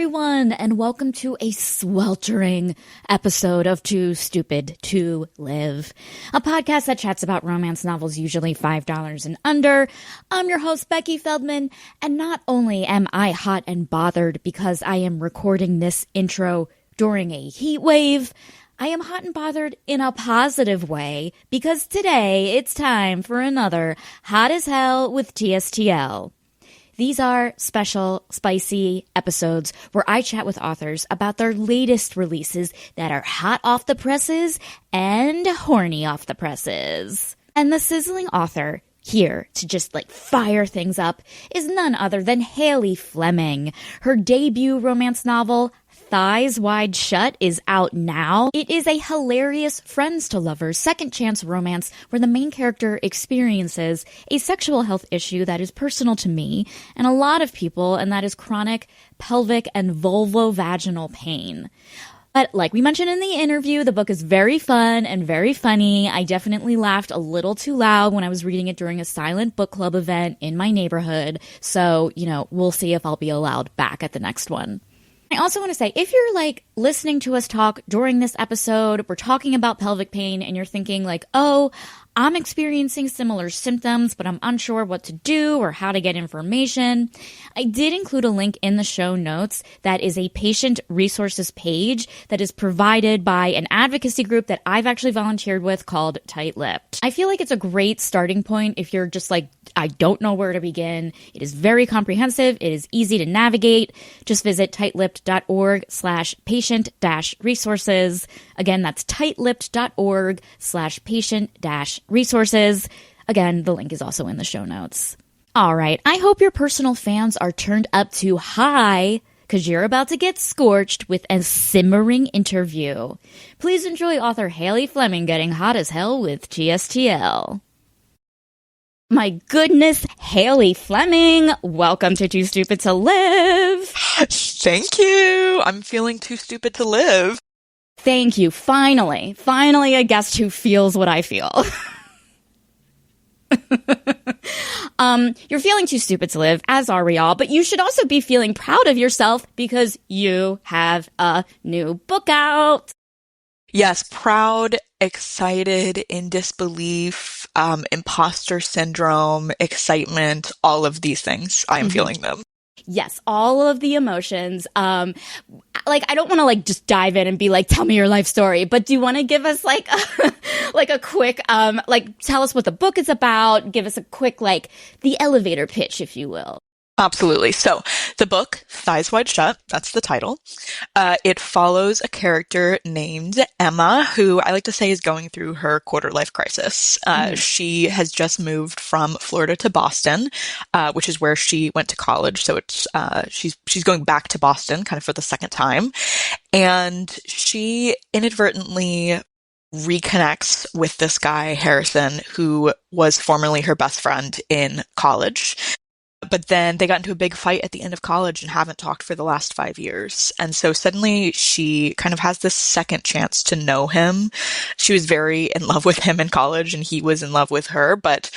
everyone, and welcome to a sweltering episode of Too Stupid to Live, a podcast that chats about romance novels usually $5 and under. I'm your host, Becky Feldman, and not only am I hot and bothered because I am recording this intro during a heat wave, I am hot and bothered in a positive way because today it's time for another Hot as Hell with TSTL. These are special, spicy episodes where I chat with authors about their latest releases that are hot off the presses and horny off the presses. And the sizzling author here to just fire things up is none other than Hayley Fleming. Her debut romance novel, Thighs Wide Shut, is out now. It is a hilarious friends to lovers second chance romance where the main character experiences a sexual health issue that is personal to me and a lot of people, and that is chronic pelvic and vulvovaginal pain. But like we mentioned in the interview, the book is very fun and very funny. I definitely laughed a little too loud when I was reading it during a silent book club event in my neighborhood. So, we'll see if I'll be allowed back at the next one. I also want to say, if you're listening to us talk during this episode, we're talking about pelvic pain and you're thinking oh, I'm experiencing similar symptoms, but I'm unsure what to do or how to get information. I did include a link in the show notes that is a patient resources page that is provided by an advocacy group that I've actually volunteered with called Tight Lipped. I feel like it's a great starting point if you're just I don't know where to begin. It is very comprehensive. It is easy to navigate. Just visit tightlipped.org/patient-resources. Again, that's tightlipped.org/patient-resources. Again, the link is also in the show notes. All right. I hope your personal fans are turned up to high because you're about to get scorched with a simmering interview. Please enjoy author Hayley Fleming getting hot as hell with TSTL. My goodness, Hayley Fleming, welcome to Too Stupid to Live. Thank you. I'm feeling too stupid to live. Thank you. Finally a guest who feels what I feel. You're feeling too stupid to live, as are we all, but you should also be feeling proud of yourself because you have a new book out. Yes, proud, excited, in disbelief, imposter syndrome, excitement, all of these things. I'm feeling them. Yes, all of the emotions. I don't want to just dive in and be tell me your life story, but do you want to give us a quick, tell us what the book is about, give us a quick, the elevator pitch, if you will. Absolutely. So the book, Thighs Wide Shut, that's the title. It follows a character named Emma, who I like to say is going through her quarter-life crisis. She has just moved from Florida to Boston, which is where she went to college. So it's she's going back to Boston kind of for the second time. And she inadvertently reconnects with this guy, Harrison, who was formerly her best friend in college. But then they got into a big fight at the end of college and haven't talked for the last 5 years. And so suddenly she kind of has this second chance to know him. She was very in love with him in college and he was in love with her. But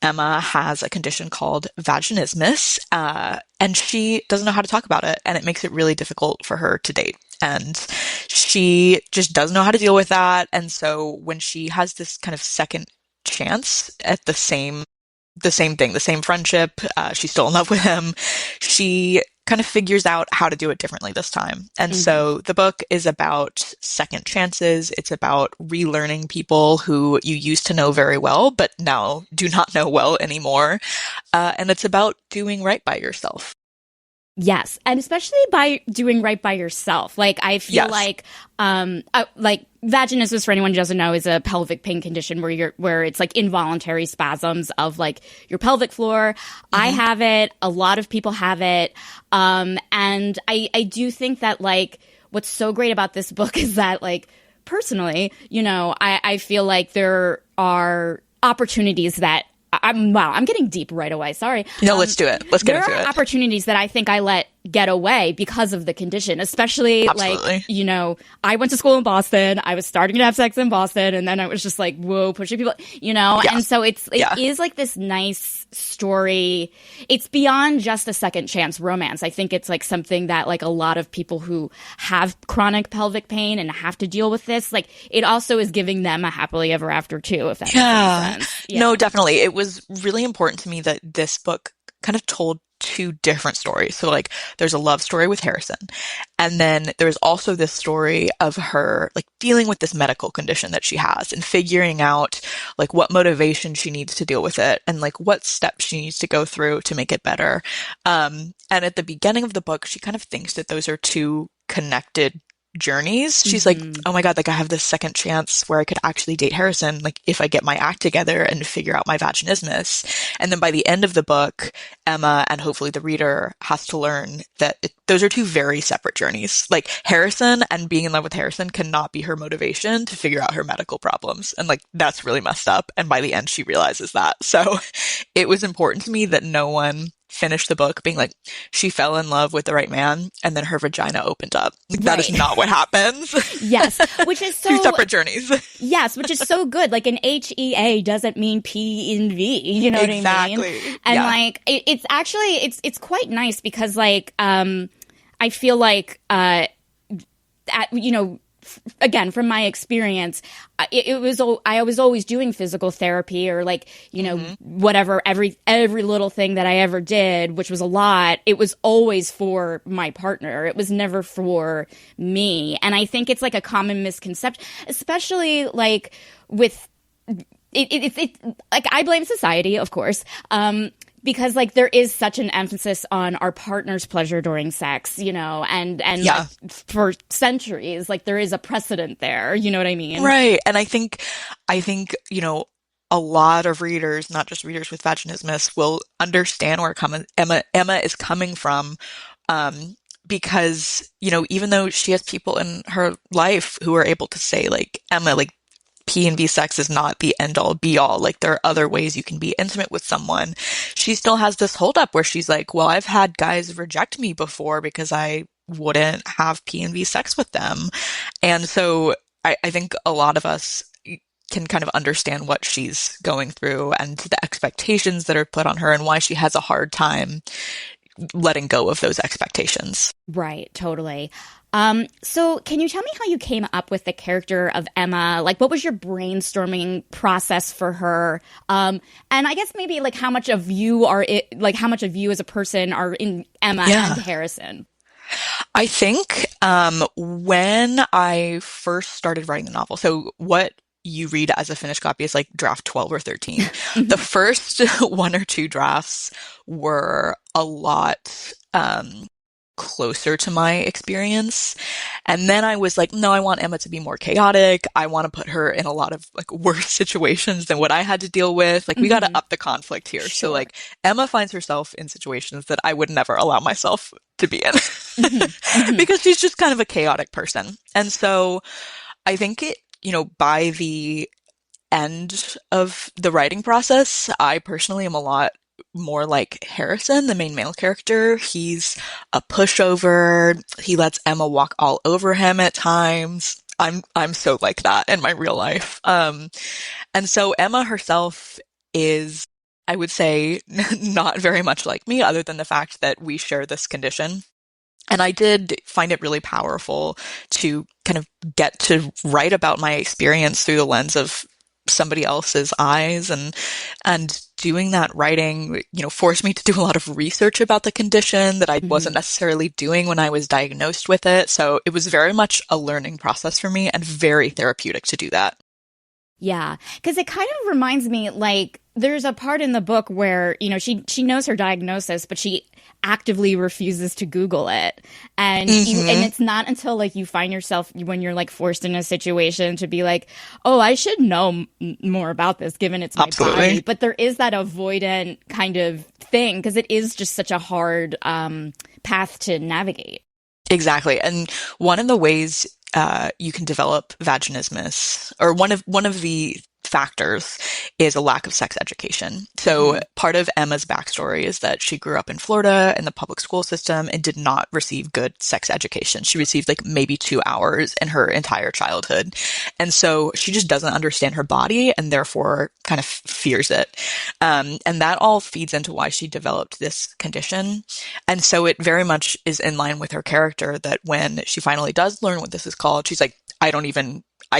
Emma has a condition called vaginismus, and she doesn't know how to talk about it. And it makes it really difficult for her to date. And she just doesn't know how to deal with that. And so when she has this kind of second chance at the same thing, the same friendship, she's still in love with him, she kind of figures out how to do it differently this time. And so the book is about second chances. It's about relearning people who you used to know very well, but now do not know well anymore. And it's about doing right by yourself. Yes, and especially by doing right by yourself. I feel vaginismus, for anyone who doesn't know, is a pelvic pain condition where it's involuntary spasms of your pelvic floor. I have it. A lot of people have it. And I do think that what's so great about this book is that personally, I feel there are opportunities that I'm getting deep right away. Sorry. No, let's do it. Let's get into it. There are opportunities that I think I let get away because of the condition, especially Absolutely. like, you know, I went to school in Boston. I was starting to have sex in Boston, and then I was just like, whoa, pushing people, you know? Yeah. And so it Yeah. is like this nice story. It's beyond just a second chance romance. I think it's like something that like a lot of people who have chronic pelvic pain and have to deal with this, like it also is giving them a happily ever after too, if that makes any sense. Yeah. No, definitely. It was really important to me that this book kind of told two different stories. So like there's a love story with Harrison, and then there's also this story of her like dealing with this medical condition that she has and figuring out like what motivation she needs to deal with it and like what steps she needs to go through to make it better. And at the beginning of the book, she kind of thinks that those are two connected journeys. She's like, oh my God, like I have this second chance where I could actually date Harrison, like if I get my act together and figure out my vaginismus. And then by the end of the book, Emma and hopefully the reader has to learn that those are two very separate journeys. Like Harrison and being in love with Harrison cannot be her motivation to figure out her medical problems. And like that's really messed up. And by the end, she realizes that. So it was important to me that no one finish the book being like, she fell in love with the right man and then her vagina opened up. Like, that is not what happens. Yes, which is so... Two separate journeys. Yes, which is so good. Like an HEA doesn't mean P in V. You know what I mean? And like, it's actually, it's quite nice because like, I feel like, you know, again, from my experience, I was always doing physical therapy or like, you know, whatever, every little thing that I ever did, which was a lot, it was always for my partner. It was never for me. And I think it's like a common misconception, especially like with it like I blame society, of course. Because like there is such an emphasis on our partner's pleasure during sex, you know, and like, for centuries, like there is a precedent there. You know what I mean? Right. And I think, you know, a lot of readers, not just readers with vaginismus, will understand where Emma is coming from. Because, you know, even though she has people in her life who are able to say like, Emma, like, P and V sex is not the end all be all. Like there are other ways you can be intimate with someone. She still has this hold up where she's like, well, I've had guys reject me before because I wouldn't have P and V sex with them. And so I think a lot of us can kind of understand what she's going through and the expectations that are put on her and why she has a hard time letting go of those expectations. Right, totally. So can you tell me how you came up with the character of Emma? Like, what was your brainstorming process for her? And I guess maybe like how much of you as a person are in Emma and Harrison? I think when I first started writing the novel, so what you read as a finished copy is like draft 12 or 13. The first one or two drafts were a lot closer to my experience. And then I was like, no, I want Emma to be more chaotic. I want to put her in a lot of like worse situations than what I had to deal with. Like we got to up the conflict here. Sure. So like Emma finds herself in situations that I would never allow myself to be in because she's just kind of a chaotic person. And so I think you know, by the end of the writing process, I personally am a lot more like Harrison, the main male character. He's a pushover. He lets Emma walk all over him at times. I'm so like that in my real life. And so Emma herself is, I would say, not very much like me, other than the fact that we share this condition. And I did find it really powerful to kind of get to write about my experience through the lens of somebody else's eyes, and doing that writing, you know, forced me to do a lot of research about the condition that I wasn't necessarily doing when I was diagnosed with it. So it was very much a learning process for me and very therapeutic to do that. Yeah, because it kind of reminds me, like, there's a part in the book where, you know, she knows her diagnosis, but she actively refuses to Google it. And and it's not until, like, you find yourself, when you're, like, forced in a situation to be like, oh, I should know more about this, given it's my body. But there is that avoidant kind of thing, because it is just such a hard path to navigate. Exactly. And one of the ways you can develop vaginismus, or one of the factors is a lack of sex education. So part of Emma's backstory is that she grew up in Florida in the public school system and did not receive good sex education. She received like maybe 2 hours in her entire childhood. And so she just doesn't understand her body and therefore kind of fears it. And that all feeds into why she developed this condition. And so it very much is in line with her character that when she finally does learn what this is called, she's like, I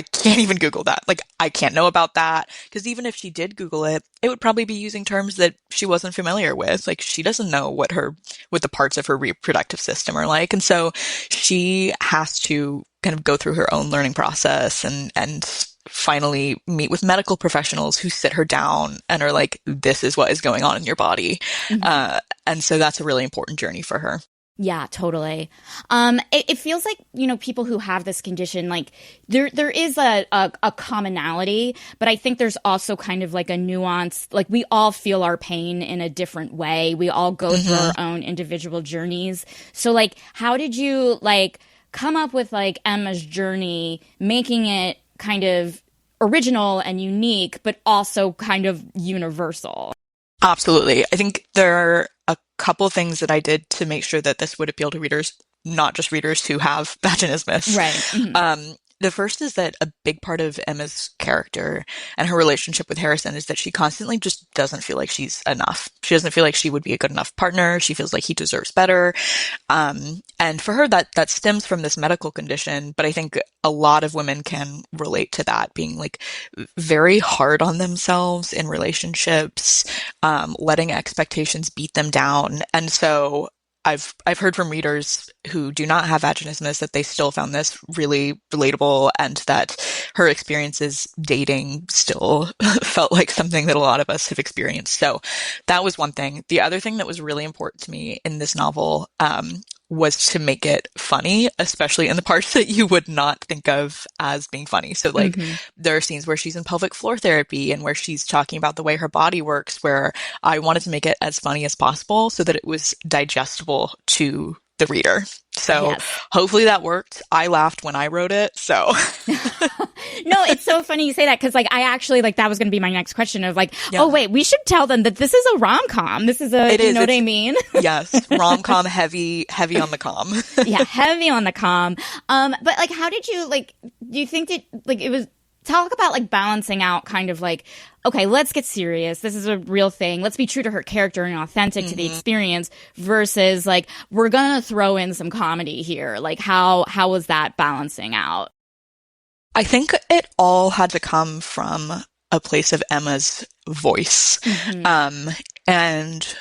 can't even Google that. Like, I can't know about that. Because even if she did Google it, it would probably be using terms that she wasn't familiar with. Like, she doesn't know what the parts of her reproductive system are like. And so she has to kind of go through her own learning process and finally meet with medical professionals who sit her down and are like, this is what is going on in your body. And so that's a really important journey for her. Yeah, totally. It feels like, people who have this condition, like there is a commonality, but I think there's also kind of like a nuance. Like we all feel our pain in a different way. We all go through our own individual journeys. So like, how did you like come up with like Emma's journey, making it kind of original and unique, but also kind of universal? Absolutely. I think there are a couple things that I did to make sure that this would appeal to readers, not just readers who have vaginismus. Right. The first is that a big part of Emma's character and her relationship with Harrison is that she constantly just doesn't feel like she's enough. She doesn't feel like she would be a good enough partner. She feels like he deserves better. And for her, that stems from this medical condition. But I think a lot of women can relate to that, being like very hard on themselves in relationships, letting expectations beat them down. And so I've heard from readers who do not have vaginismus that they still found this really relatable and that her experiences dating still felt like something that a lot of us have experienced. So that was one thing. The other thing that was really important to me in this novel was to make it funny, especially in the parts that you would not think of as being funny. So like there are scenes where she's in pelvic floor therapy and where she's talking about the way her body works, where I wanted to make it as funny as possible so that it was digestible to the reader. So hopefully that worked. I laughed when I wrote it. So no, it's so funny you say that because like I actually like that was going to be my next question of like, oh wait, we should tell them that this is a rom-com. This is you know what I mean? Yes, rom-com heavy on the com. Yeah, heavy on the com. But like, how did you like? Do you think that like it was? Talk about like balancing out kind of like, okay, let's get serious. This is a real thing. Let's be true to her character and authentic to the experience versus like, we're going to throw in some comedy here. Like how was that balancing out? I think it all had to come from a place of Emma's voice. And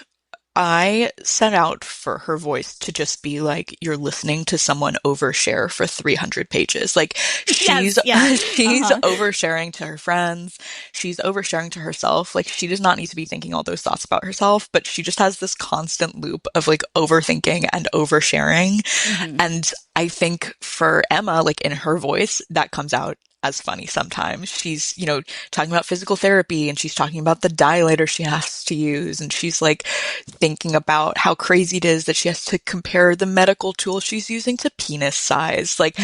I set out for her voice to just be like, you're listening to someone overshare for 300 pages. Like she's oversharing to her friends. She's oversharing to herself. Like she does not need to be thinking all those thoughts about herself, but she just has this constant loop of like overthinking and oversharing. And I think for Emma, like in her voice, that comes out as funny sometimes. She's, talking about physical therapy and she's talking about the dilator she has to use. And she's like thinking about how crazy it is that she has to compare the medical tool she's using to penis size. Like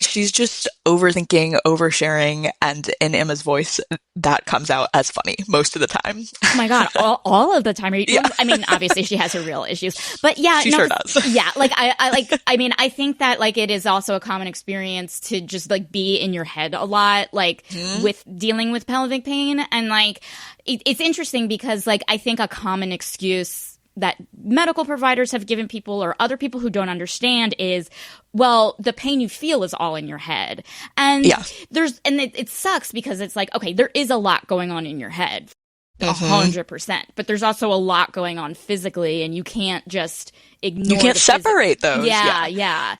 she's just overthinking, oversharing. And in Emma's voice, that comes out as funny most of the time. Oh my God. All of the time. I mean, obviously she has her real issues, but yeah. She sure does. Yeah. Like I think that like it is also a common experience to just like be in your head a lot, like with dealing with pelvic pain. And like, it's interesting because like, I think a common excuse that medical providers have given people or other people who don't understand is, well, the pain you feel is all in your head. And it sucks because it's like, okay, there is a lot going on in your head. 100%. But there's also a lot going on physically and you can't just ignore. You can't separate those. Yeah.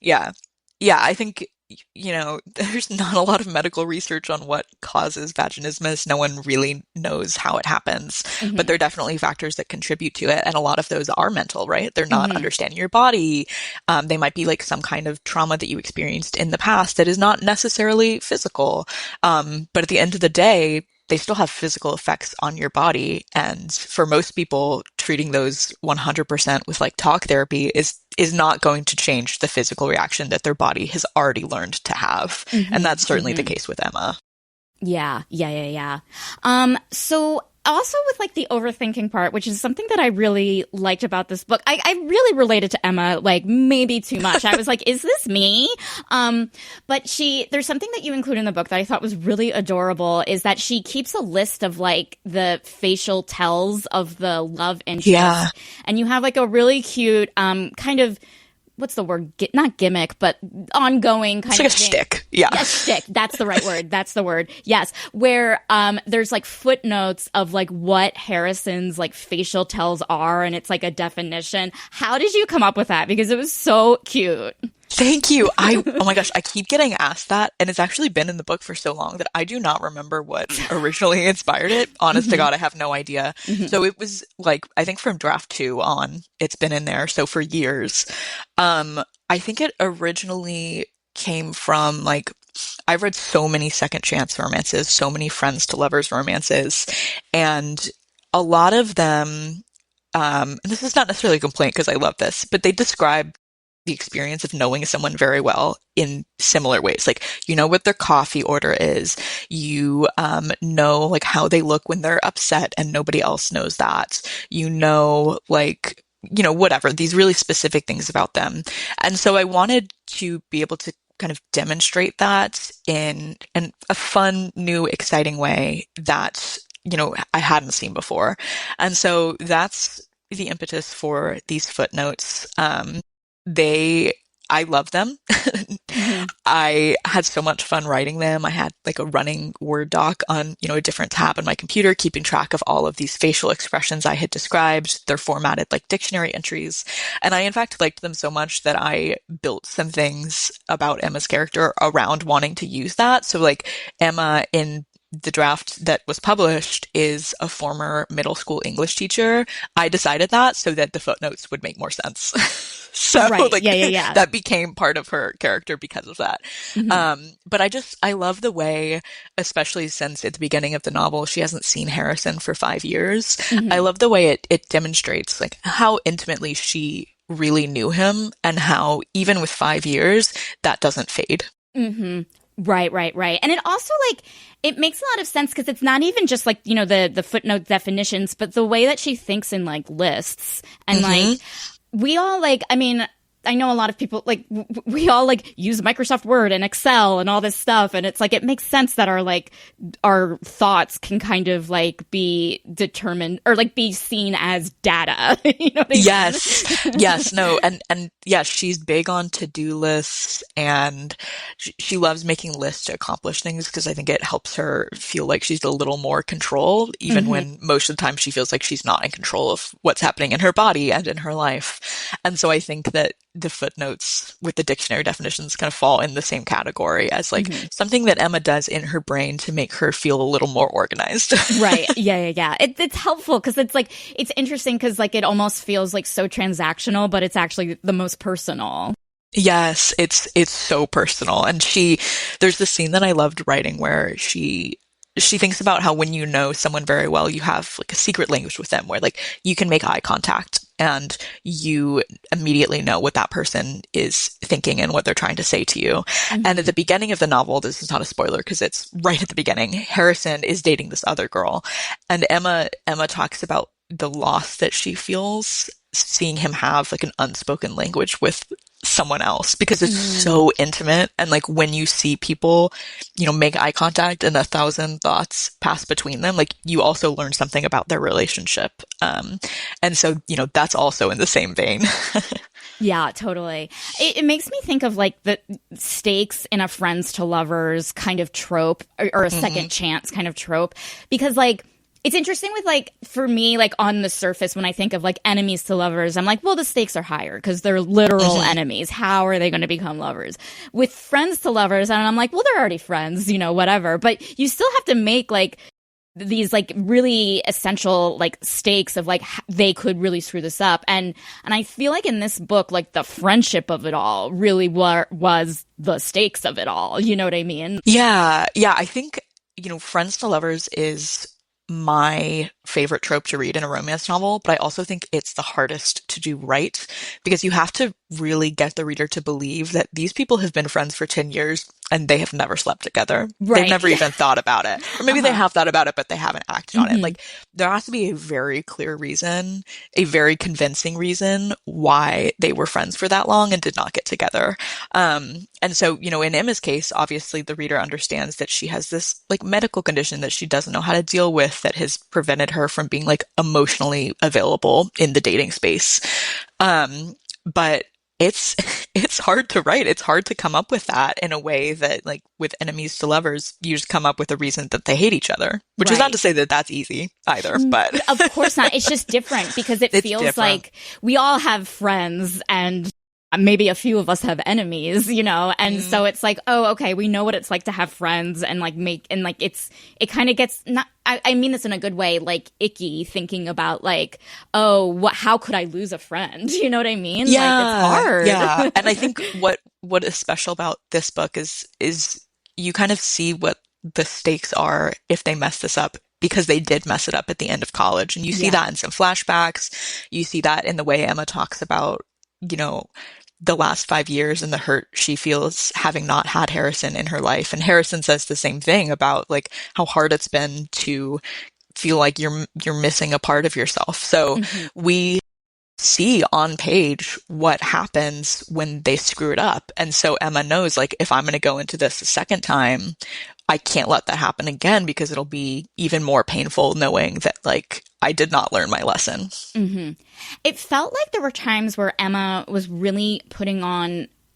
I think, there's not a lot of medical research on what causes vaginismus. No one really knows how it happens, but there are definitely factors that contribute to it. And a lot of those are mental, right? They're not understanding your body. They might be like some kind of trauma that you experienced in the past that is not necessarily physical. But at the end of the day, they still have physical effects on your body. And for most people, treating those 100% with like talk therapy is not going to change the physical reaction that their body has already learned to have. And that's certainly the case with Emma. Yeah. So also with like the overthinking part, which is something that I really liked about this book. I really related to Emma, like maybe too much. I was like, is this me? But there's something that you include in the book that I thought was really adorable, is that she keeps a list of like the facial tells of the love interest. Yeah. And you have like a really cute, kind of, what's the word? Not gimmick, but ongoing kind it's like of a thing. shtick. Yeah. Yes, shtick. That's the right word. That's the word. Yes. Where there's like footnotes of like what Harrison's like facial tells are, and it's like a definition. How did you come up with that? Because it was so cute. Thank you. Oh my gosh, I keep getting asked that, and it's actually been in the book for so long that I do not remember what originally inspired it. Honest to God, I have no idea. So it was like, I think from draft 2 on, it's been in there. So for years. I think it originally came from like, I've read so many second chance romances, so many friends to lovers romances, and a lot of them, and this is not necessarily a complaint because I love this, but they describe the experience of knowing someone very well in similar ways. Like, you know what their coffee order is. You know like how they look when they're upset and nobody else knows that. You know, like, you know, whatever, these really specific things about them. And so I wanted to be able to kind of demonstrate that in a fun, new, exciting way that, you know, I hadn't seen before. And so that's the impetus for these footnotes. I love them. I had so much fun writing them. I had like a running Word doc on, you know, a different tab on my computer, keeping track of all of these facial expressions I had described. They're formatted like dictionary entries. And I, in fact, liked them so much that I built some things about Emma's character around wanting to use that. So like Emma in the draft that was published is a former middle school English teacher. I decided that so that the footnotes would make more sense. So right. like Yeah. that became part of her character because of that. But I love the way, especially since at the beginning of the novel, she hasn't seen Harrison for 5 years. I love the way it demonstrates like how intimately she really knew him and how even with 5 years, that doesn't fade. Right. And it also like, it makes a lot of sense because it's not even just like, you know, the footnote definitions, but the way that she thinks in like lists and like, we all like, I mean, I know a lot of people like we all like use Microsoft Word and Excel and all this stuff, and it's like it makes sense that our thoughts can kind of like be determined or like be seen as data. You know what I mean? Yes, no, and yes, she's big on to-do lists, and she loves making lists to accomplish things because I think it helps her feel like she's a little more control, even when most of the time she feels like she's not in control of what's happening in her body and in her life. And so I think that the footnotes with the dictionary definitions kind of fall in the same category as like something that Emma does in her brain to make her feel a little more organized. Right. Yeah. It's helpful because it's like, it's interesting because like it almost feels like so transactional, but it's actually the most personal. Yes, it's so personal. And there's this scene that I loved writing where she thinks about how when you know someone very well, you have like a secret language with them where like you can make eye contact and you immediately know what that person is thinking and what they're trying to say to you. And at the beginning of the novel, this is not a spoiler because it's right at the beginning, Harrison is dating this other girl. And Emma talks about the loss that she feels seeing him have like an unspoken language with someone else because it's so intimate. And like when you see people, you know, make eye contact and 1,000 thoughts pass between them, like you also learn something about their relationship. And so, you know, that's also in the same vein. Yeah, totally. It makes me think of like the stakes in a friends to lovers kind of trope or a second chance kind of trope, because like, it's interesting with like, for me, like on the surface, when I think of like enemies to lovers, I'm like, well, the stakes are higher because they're literal enemies. How are they going to become lovers? With friends to lovers, and I'm like, well, they're already friends, you know, whatever. But you still have to make like these like really essential like stakes of like they could really screw this up. And I feel like in this book, like the friendship of it all really was the stakes of it all. You know what I mean? Yeah. I think, you know, friends to lovers is my favorite trope to read in a romance novel, but I also think it's the hardest to do right because you have to really get the reader to believe that these people have been friends for 10 years and they have never slept together. They've Right. never even thought about it. Or maybe they Uh-huh. have thought about it, but they haven't acted on it. Hmm. Like, there has to be a very clear reason, a very convincing reason why they were friends for that long and did not get together. And so, in Emma's case, obviously the reader understands that she has this like medical condition that she doesn't know how to deal with that has prevented her from being like emotionally available in the dating space. But it's it's hard to write. It's hard to come up with that in a way that like with enemies to lovers, you just come up with a reason that they hate each other, which is not Right. to say that that's easy either, but Of course not. It's just different because it it's feels different. like we all have friends and maybe a few of us have enemies, and so it's like, oh, okay, we know what it's like to have friends and like it kind of gets not, I mean this in a good way, like icky thinking about like, oh, how could I lose a friend? You know what I mean? Like it's hard. Yeah. And I think what is special about this book is you kind of see what the stakes are if they mess this up because they did mess it up at the end of college. And you see Yeah. that in some flashbacks. You see that in the way Emma talks about, the last 5 years and the hurt she feels having not had Harrison in her life. And Harrison says the same thing about like how hard it's been to feel like you're missing a part of yourself. So Mhm. we see on page what happens when they screw it up. And so Emma knows, like, if I'm going to go into this a second time, I can't let that happen again because it'll be even more painful knowing that, like, I did not learn my lesson. Mm-hmm. It felt like there were times where Emma was really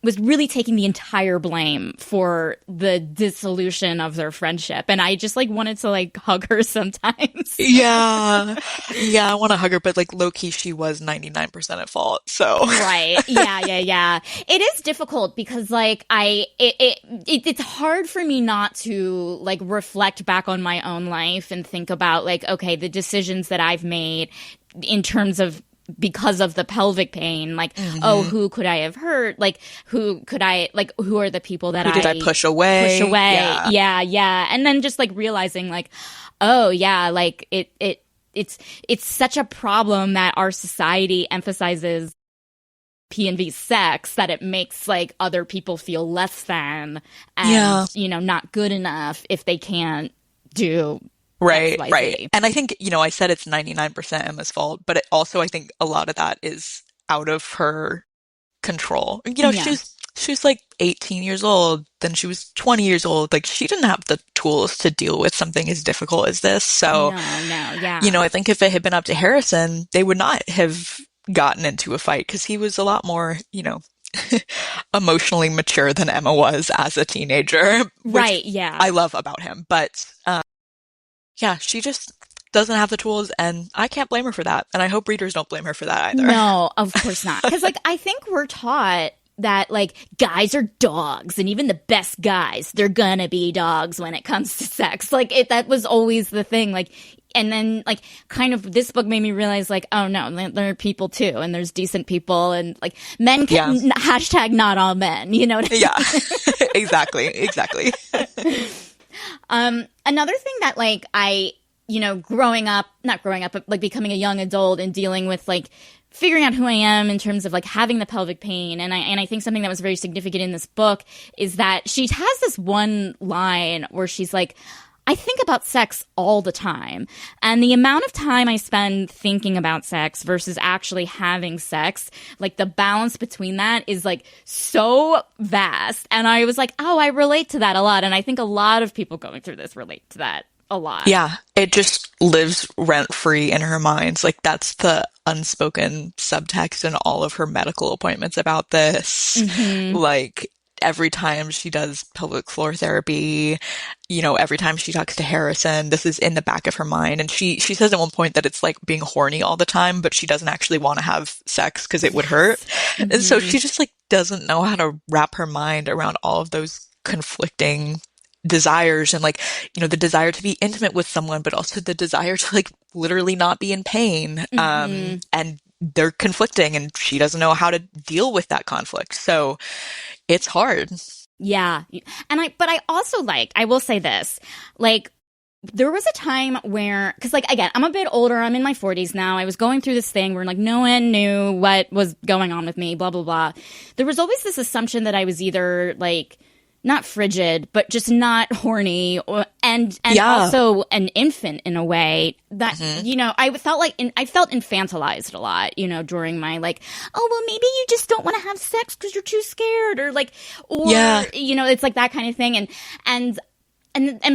was really taking the entire blame for the dissolution of their friendship. And I just like wanted to like hug her sometimes. Yeah. Yeah, I want to hug her, but like low key, she was 99% at fault. So. Right. Yeah. It is difficult because like it's hard for me not to like reflect back on my own life and think about like, okay, the decisions that I've made in terms of because of the pelvic pain, like, oh, who could I have hurt? Like, who are the people that Who did I push away? Yeah. And then just like realizing like, oh yeah, like it's such a problem that our society emphasizes P&V sex that it makes like other people feel less than and, not good enough if they can't do Right. XYZ. And I think, I said it's 99% Emma's fault, but also I think a lot of that is out of her control. Yeah. She was like 18 years old, then she was 20 years old. Like she didn't have the tools to deal with something as difficult as this. So, No, yeah. I think if it had been up to Harrison, they would not have gotten into a fight because he was a lot more, emotionally mature than Emma was as a teenager. Right, yeah. I love about him. But, yeah, she just doesn't have the tools, and I can't blame her for that. And I hope readers don't blame her for that either. No, of course not. Because, like, I think we're taught that, like, guys are dogs, and even the best guys, they're gonna be dogs when it comes to sex. Like, that was always the thing. Like, and then, like, kind of this book made me realize, like, oh no, there are people too, and there's decent people, and, like, men can, hashtag not all men, you know what I mean? Yeah, exactly. Another thing that like I, not growing up, but like becoming a young adult and dealing with like figuring out who I am in terms of like having the pelvic pain. And I think something that was very significant in this book is that she has this one line where she's like, I think about sex all the time. And the amount of time I spend thinking about sex versus actually having sex, like the balance between that is like so vast. And I was like, oh, I relate to that a lot. And I think a lot of people going through this relate to that a lot. Yeah, it just lives rent-free in her mind. Like that's the unspoken subtext in all of her medical appointments about this. Mm-hmm. Like every time she does pelvic floor therapy, every time she talks to Harrison, this is in the back of her mind. And she says at one point that it's like being horny all the time, but she doesn't actually want to have sex because it would hurt. Mm-hmm. And so she just like doesn't know how to wrap her mind around all of those conflicting desires and like, the desire to be intimate with someone, but also the desire to like literally not be in pain. Mm-hmm. And they're conflicting and she doesn't know how to deal with that conflict. So it's hard. Yeah. But I also I will say this, like there was a time where, because like again, I'm a bit older, I'm in my 40s now. I was going through this thing where like no one knew what was going on with me, blah blah blah. There was always this assumption that I was either like not frigid, but just not horny, and also an infant in a way that I felt infantilized a lot, during my like, oh well, maybe you just don't want to have sex because you're too scared, or like, or it's like that kind of thing,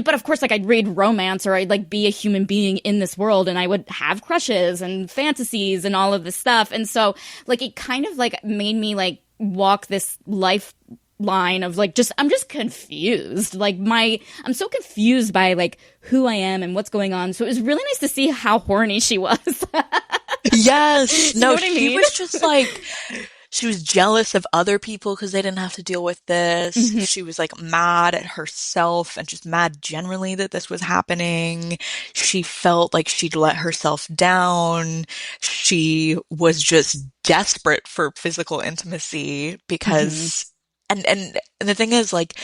but of course, like I'd read romance or I'd like be a human being in this world and I would have crushes and fantasies and all of this stuff. And so like it kind of like made me like walk this lifeline of like I'm just confused. Like I'm so confused by like who I am and what's going on. So it was really nice to see how horny she was. Yes. No, what I mean? She was just like, she was jealous of other people because they didn't have to deal with this. She was like mad at herself and just mad generally that this was happening. She felt like she'd let herself down. She was just desperate for physical intimacy because, and the thing is like,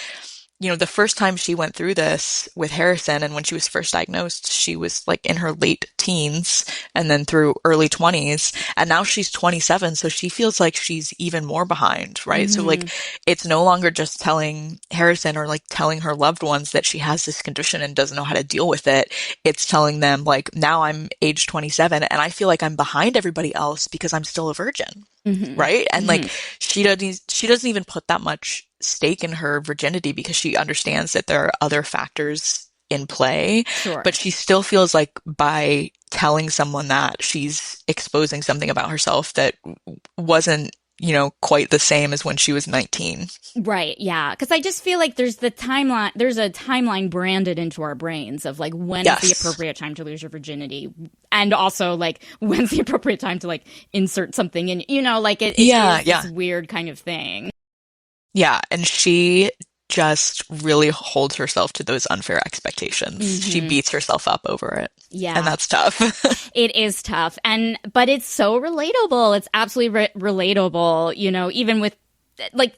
the first time she went through this with Harrison and when she was first diagnosed, she was like in her late teens and then through early 20s. And now she's 27. So she feels like she's even more behind, right? So like, it's no longer just telling Harrison or like telling her loved ones that she has this condition and doesn't know how to deal with it. It's telling them like, now I'm age 27 and I feel like I'm behind everybody else because I'm still a virgin. Right. And like, she doesn't even put that much stake in her virginity because she understands that there are other factors in play. Sure. But she still feels like by telling someone that she's exposing something about herself that wasn't, quite the same as when she was 19. Right. Yeah. Because I just feel like there's a timeline branded into our brains of like when is the appropriate time to lose your virginity, and also like when's the appropriate time to like insert something in, like it is this weird kind of thing. Yeah. And she just really holds herself to those unfair expectations. She beats herself up over it. Yeah. And that's tough. It is tough. But it's so relatable. It's absolutely relatable, even with like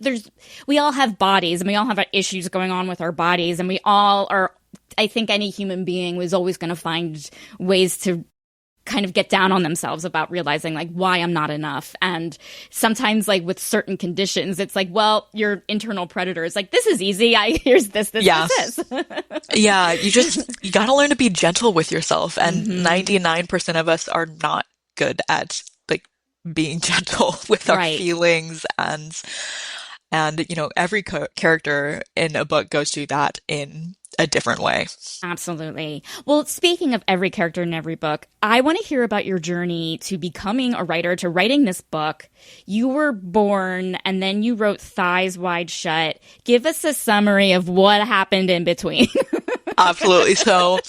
we all have bodies and we all have issues going on with our bodies, and we all are, I think any human being was always going to find ways to kind of get down on themselves about realizing like why I'm not enough. And sometimes like with certain conditions, it's like, well, your internal predator is like, this is easy. Here's this. Yeah. You got to learn to be gentle with yourself. And 99% of us are not good at like being gentle with our feelings and every character in a book goes through that in a different way. Absolutely. Well, speaking of every character in every book, I want to hear about your journey to becoming a writer, to writing this book. You were born and then you wrote Thighs Wide Shut. Give us a summary of what happened in between. Absolutely. So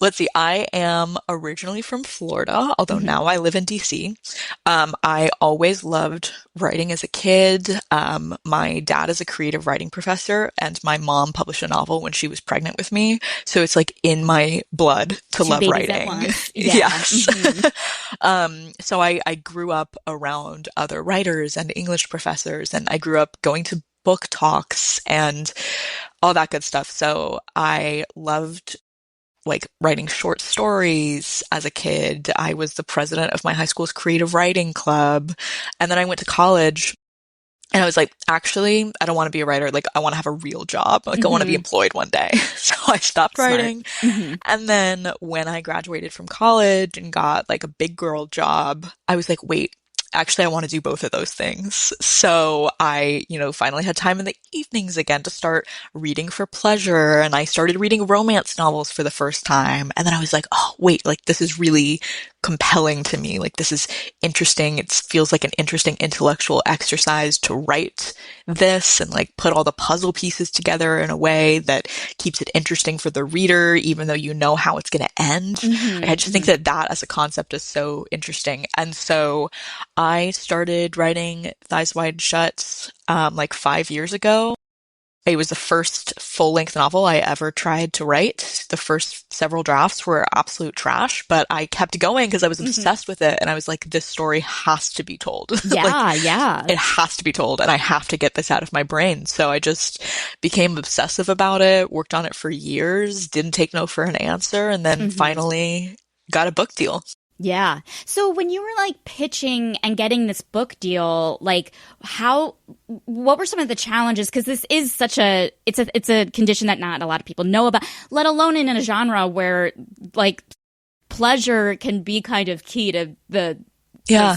let's see. I am originally from Florida, although now I live in DC. I always loved writing as a kid. My dad is a creative writing professor and my mom published a novel when she was pregnant with me. So it's like in my blood to love writing. Yes. So I grew up around other writers and English professors, and I grew up going to book talks and all that good stuff. So I loved like writing short stories as a kid. I was the president of my high school's creative writing club. And then I went to college and I was like, actually, I don't want to be a writer. Like, I want to have a real job. Like, I want to be employed one day. So I stopped writing. And then when I graduated from college and got like a big girl job, I was like, wait, actually, I want to do both of those things. So I, finally had time in the evenings again to start reading for pleasure. And I started reading romance novels for the first time. And then I was like, oh, wait, like this is really compelling to me. Like this is interesting. It feels like an interesting intellectual exercise to write this and like put all the puzzle pieces together in a way that keeps it interesting for the reader, even though you know how it's going to end. I just think that as a concept is so interesting. And so I started writing Thighs Wide Shut like 5 years ago. It was the first full-length novel I ever tried to write. The first several drafts were absolute trash, but I kept going because I was obsessed with it. And I was like, this story has to be told. Yeah, yeah. It has to be told, and I have to get this out of my brain. So I just became obsessive about it, worked on it for years, didn't take no for an answer, and then finally got a book deal. Yeah. So when you were like pitching and getting this book deal, like what were some of the challenges? Because this is such it's a condition that not a lot of people know about, let alone in a genre where like pleasure can be kind of key to the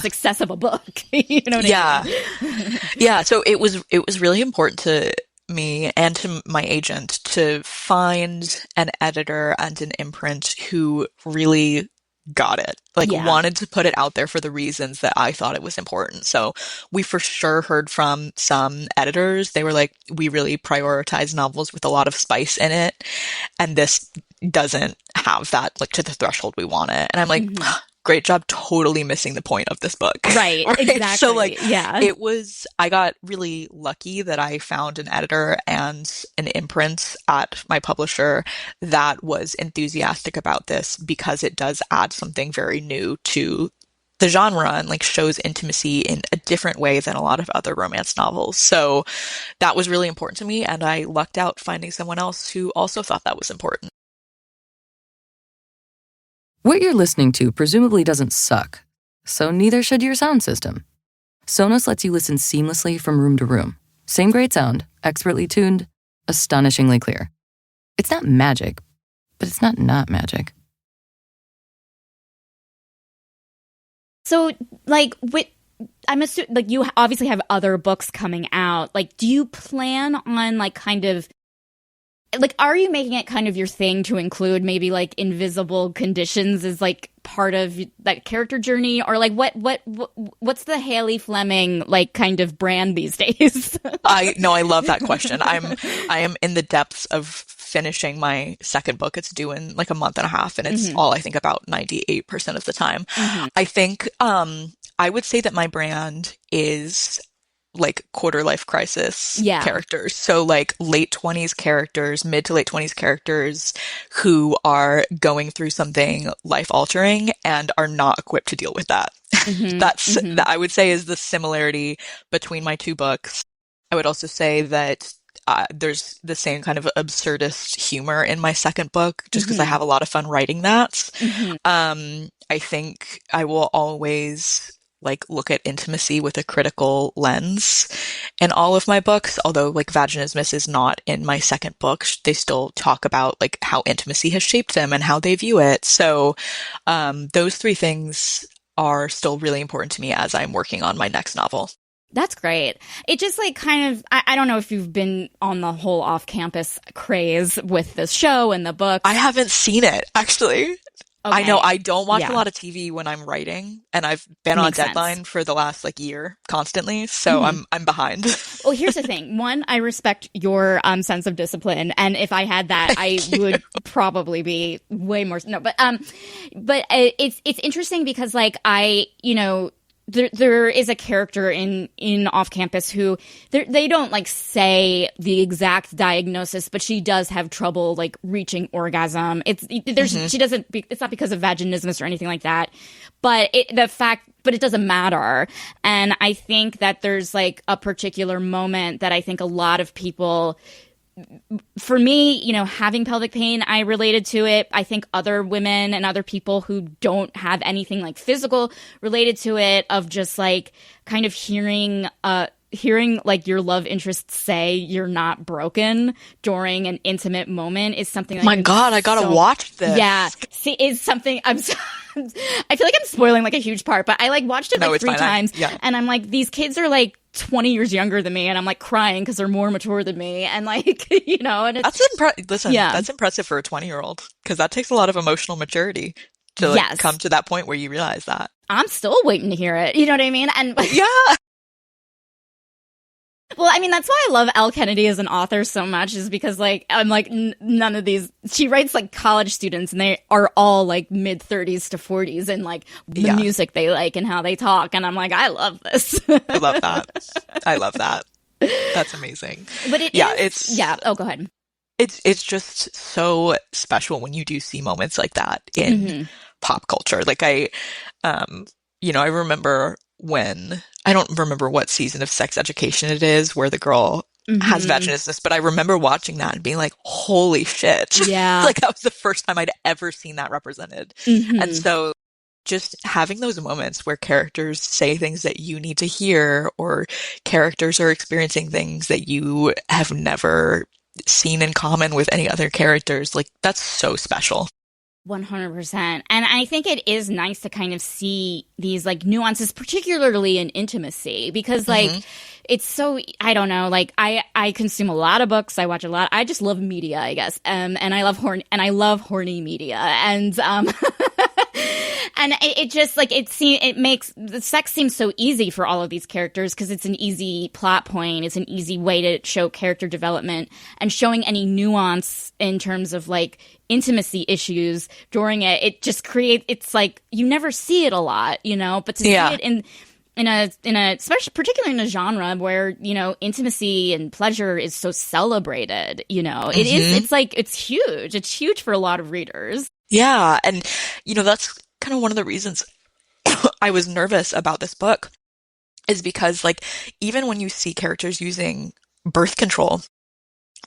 success of a book. You know what I mean? Yeah. So it was really important to me and to my agent to find an editor and an imprint who really got it, wanted to put it out there for the reasons that I thought it was important. So we for sure heard from some editors. They were like, we really prioritize novels with a lot of spice in it, and this doesn't have that, like, to the threshold we want it. And I'm like, great job totally missing the point of this book. Right? Exactly. So I got really lucky that I found an editor and an imprint at my publisher that was enthusiastic about this, because it does add something very new to the genre and like shows intimacy in a different way than a lot of other romance novels. So that was really important to me, and I lucked out finding someone else who also thought that was important. What you're listening to presumably doesn't suck, so neither should your sound system. Sonos lets you listen seamlessly from room to room. Same great sound, expertly tuned, astonishingly clear. It's not magic, but it's not magic. So, like, I'm assuming, like, you obviously have other books coming out. Like, do you plan on, like, kind of, like, are you making it kind of your thing to include maybe, like, invisible conditions as, like, part of that character journey? Or, like, what's the Hayley Fleming, like, kind of brand these days? I love that question. I am in the depths of finishing my second book. It's due in like a month and a half, and it's all I think about 98% of the time. I think I would say that my brand is like quarter life crisis characters. So like late 20s characters, mid to late 20s characters who are going through something life altering and are not equipped to deal with that. That I would say is the similarity between my two books. I would also say that there's the same kind of absurdist humor in my second book, just because I have a lot of fun writing that. I think I will always like look at intimacy with a critical lens in all of my books, although like vaginismus is not in my second book. They still talk about like how intimacy has shaped them and how they view it. So those three things are still really important to me as I'm working on my next novel. That's great. It just like kind of, I don't know if you've been on the whole off-campus craze with this show and the book. I haven't seen it, actually. Okay. I know I don't watch a lot of TV when I'm writing, and I've been on deadline for the last like year constantly, so I'm behind. Well, here's the thing. One, I respect your sense of discipline, and if I had that, I would probably be way more. No, but it's interesting because like there is a character in Off Campus who they don't like say the exact diagnosis, but she does have trouble like reaching orgasm. She doesn't. It's not because of vaginismus or anything like that, but it doesn't matter. And I think that there's like a particular moment that I think a lot of people. For me, having pelvic pain, I related to it. I think other women and other people who don't have anything like physical related to it, of just like kind of hearing like your love interest say you're not broken during an intimate moment is something. My God, I gotta watch this. Yeah, see, is something I feel like I'm spoiling like a huge part, but I like watched it like 3 times, and I'm like, these kids are like 20 years younger than me, and I'm like crying because they're more mature than me, and like and it's, that's impressive for a 20-year-old, because that takes a lot of emotional maturity to like come to that point where you realize that. I'm still waiting to hear it. You know what I mean? And yeah. Well, I mean, that's why I love Elle Kennedy as an author so much, is because, like, I'm like, none of these, she writes, like, college students, and they are all, like, mid-30s to 40s, and, like, the music they like and how they talk, and I'm like, I love this. I love that. I love that. That's amazing. But oh, go ahead. It's just so special when you do see moments like that in pop culture. Like um, I remember when, I don't remember what season of Sex Education it is where the girl has vaginismus, but I remember watching that and being like, holy shit. Yeah. Like that was the first time I'd ever seen that represented. And so just having those moments where characters say things that you need to hear, or characters are experiencing things that you have never seen in common with any other characters, like that's so special. 100%. And I think it is nice to kind of see these like nuances, particularly in intimacy, because like it's so, I don't know, like I consume a lot of books, I watch a lot, I just love media, I guess. And I love horny media. And and it just like it makes the sex seem so easy for all of these characters because it's an easy plot point. It's an easy way to show character development, and showing any nuance in terms of like intimacy issues during it. It just creates, it's like you never see it a lot, but to see it in a especially particularly in a genre where, intimacy and pleasure is so celebrated, it's huge. It's huge for a lot of readers. Yeah. And, that's kind of one of the reasons I was nervous about this book, is because like, even when you see characters using birth control,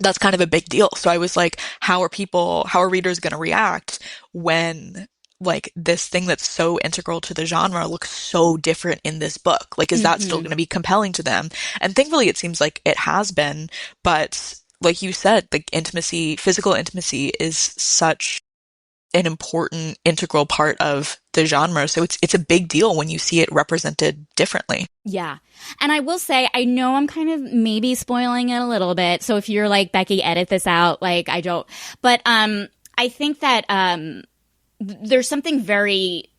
that's kind of a big deal. So I was like, how are readers going to react when like this thing that's so integral to the genre looks so different in this book? Like, is that still going to be compelling to them? And thankfully it seems like it has been, but like you said, like physical intimacy is such an important integral part of the genre. So it's a big deal when you see it represented differently. Yeah. And I will say, I know I'm kind of maybe spoiling it a little bit. So if you're like, Becky, edit this out, like I don't, but I think that there's something very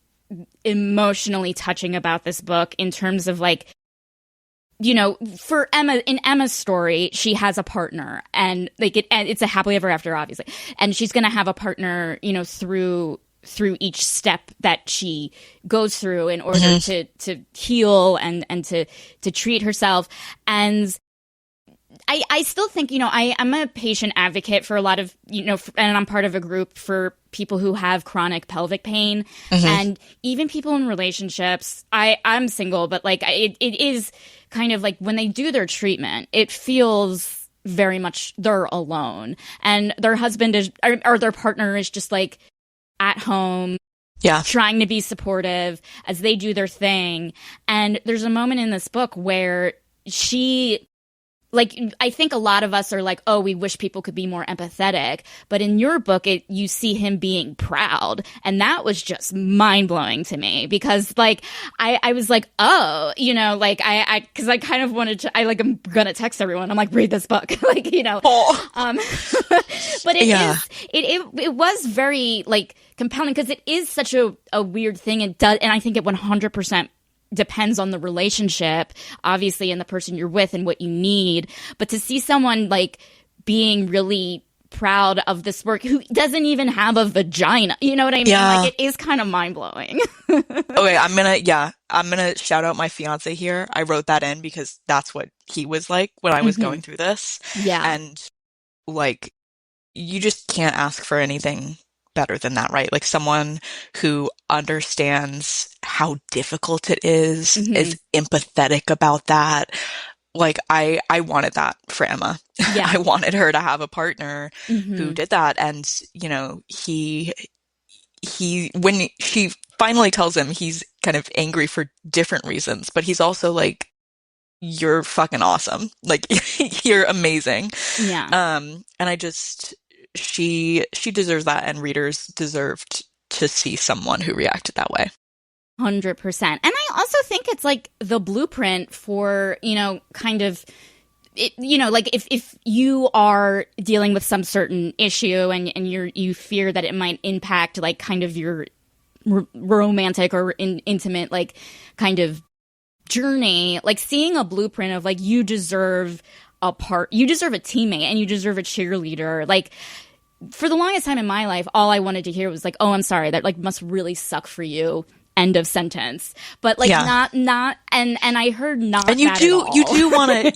emotionally touching about this book in terms of like, for Emma, in Emma's story, she has a partner, and like it's a happily ever after, obviously, and she's going to have a partner, through each step that she goes through in order to heal and to treat herself. And I still think, I'm a patient advocate for a lot of, and I'm part of a group for people who have chronic pelvic pain, and even people in relationships. I'm single, but like it is kind of like when they do their treatment, it feels very much they're alone, and their husband is or their partner is just like at home, trying to be supportive as they do their thing. And there's a moment in this book where I think a lot of us are like, oh, we wish people could be more empathetic. But in your book, you see him being proud. And that was just mind blowing to me, because like, I was like, oh, cause I kind of wanted to, I'm going to text everyone. I'm like, read this book. But it was very like compelling, because it is such a weird thing. And I think it 100% depends on the relationship, obviously, and the person you're with and what you need. But to see someone like being really proud of this work who doesn't even have a vagina, you know what I mean? Yeah. Like, it is kind of mind blowing. Okay, I'm gonna shout out my fiance here. I wrote that in because that's what he was like when I was going through this. Yeah. And like, you just can't ask for anything better than that, right? Like someone who understands how difficult it is empathetic about that. Like I wanted that for Emma. Yeah. I wanted her to have a partner who did that. And, he when she finally tells him, he's kind of angry for different reasons, but he's also like, you're fucking awesome. Like, you're amazing. Yeah. And she deserves that, and readers deserved to see someone who reacted that way. 100%. And I also think it's like the blueprint for, kind of, like if you are dealing with some certain issue and you fear that it might impact like kind of your romantic or intimate like kind of journey, like seeing a blueprint of like you deserve a teammate and you deserve a cheerleader. Like, for the longest time in my life, all I wanted to hear was like, oh, I'm sorry, that like must really suck for you Yeah. end of sentence. But like not and I heard not and you that do at all. you do want to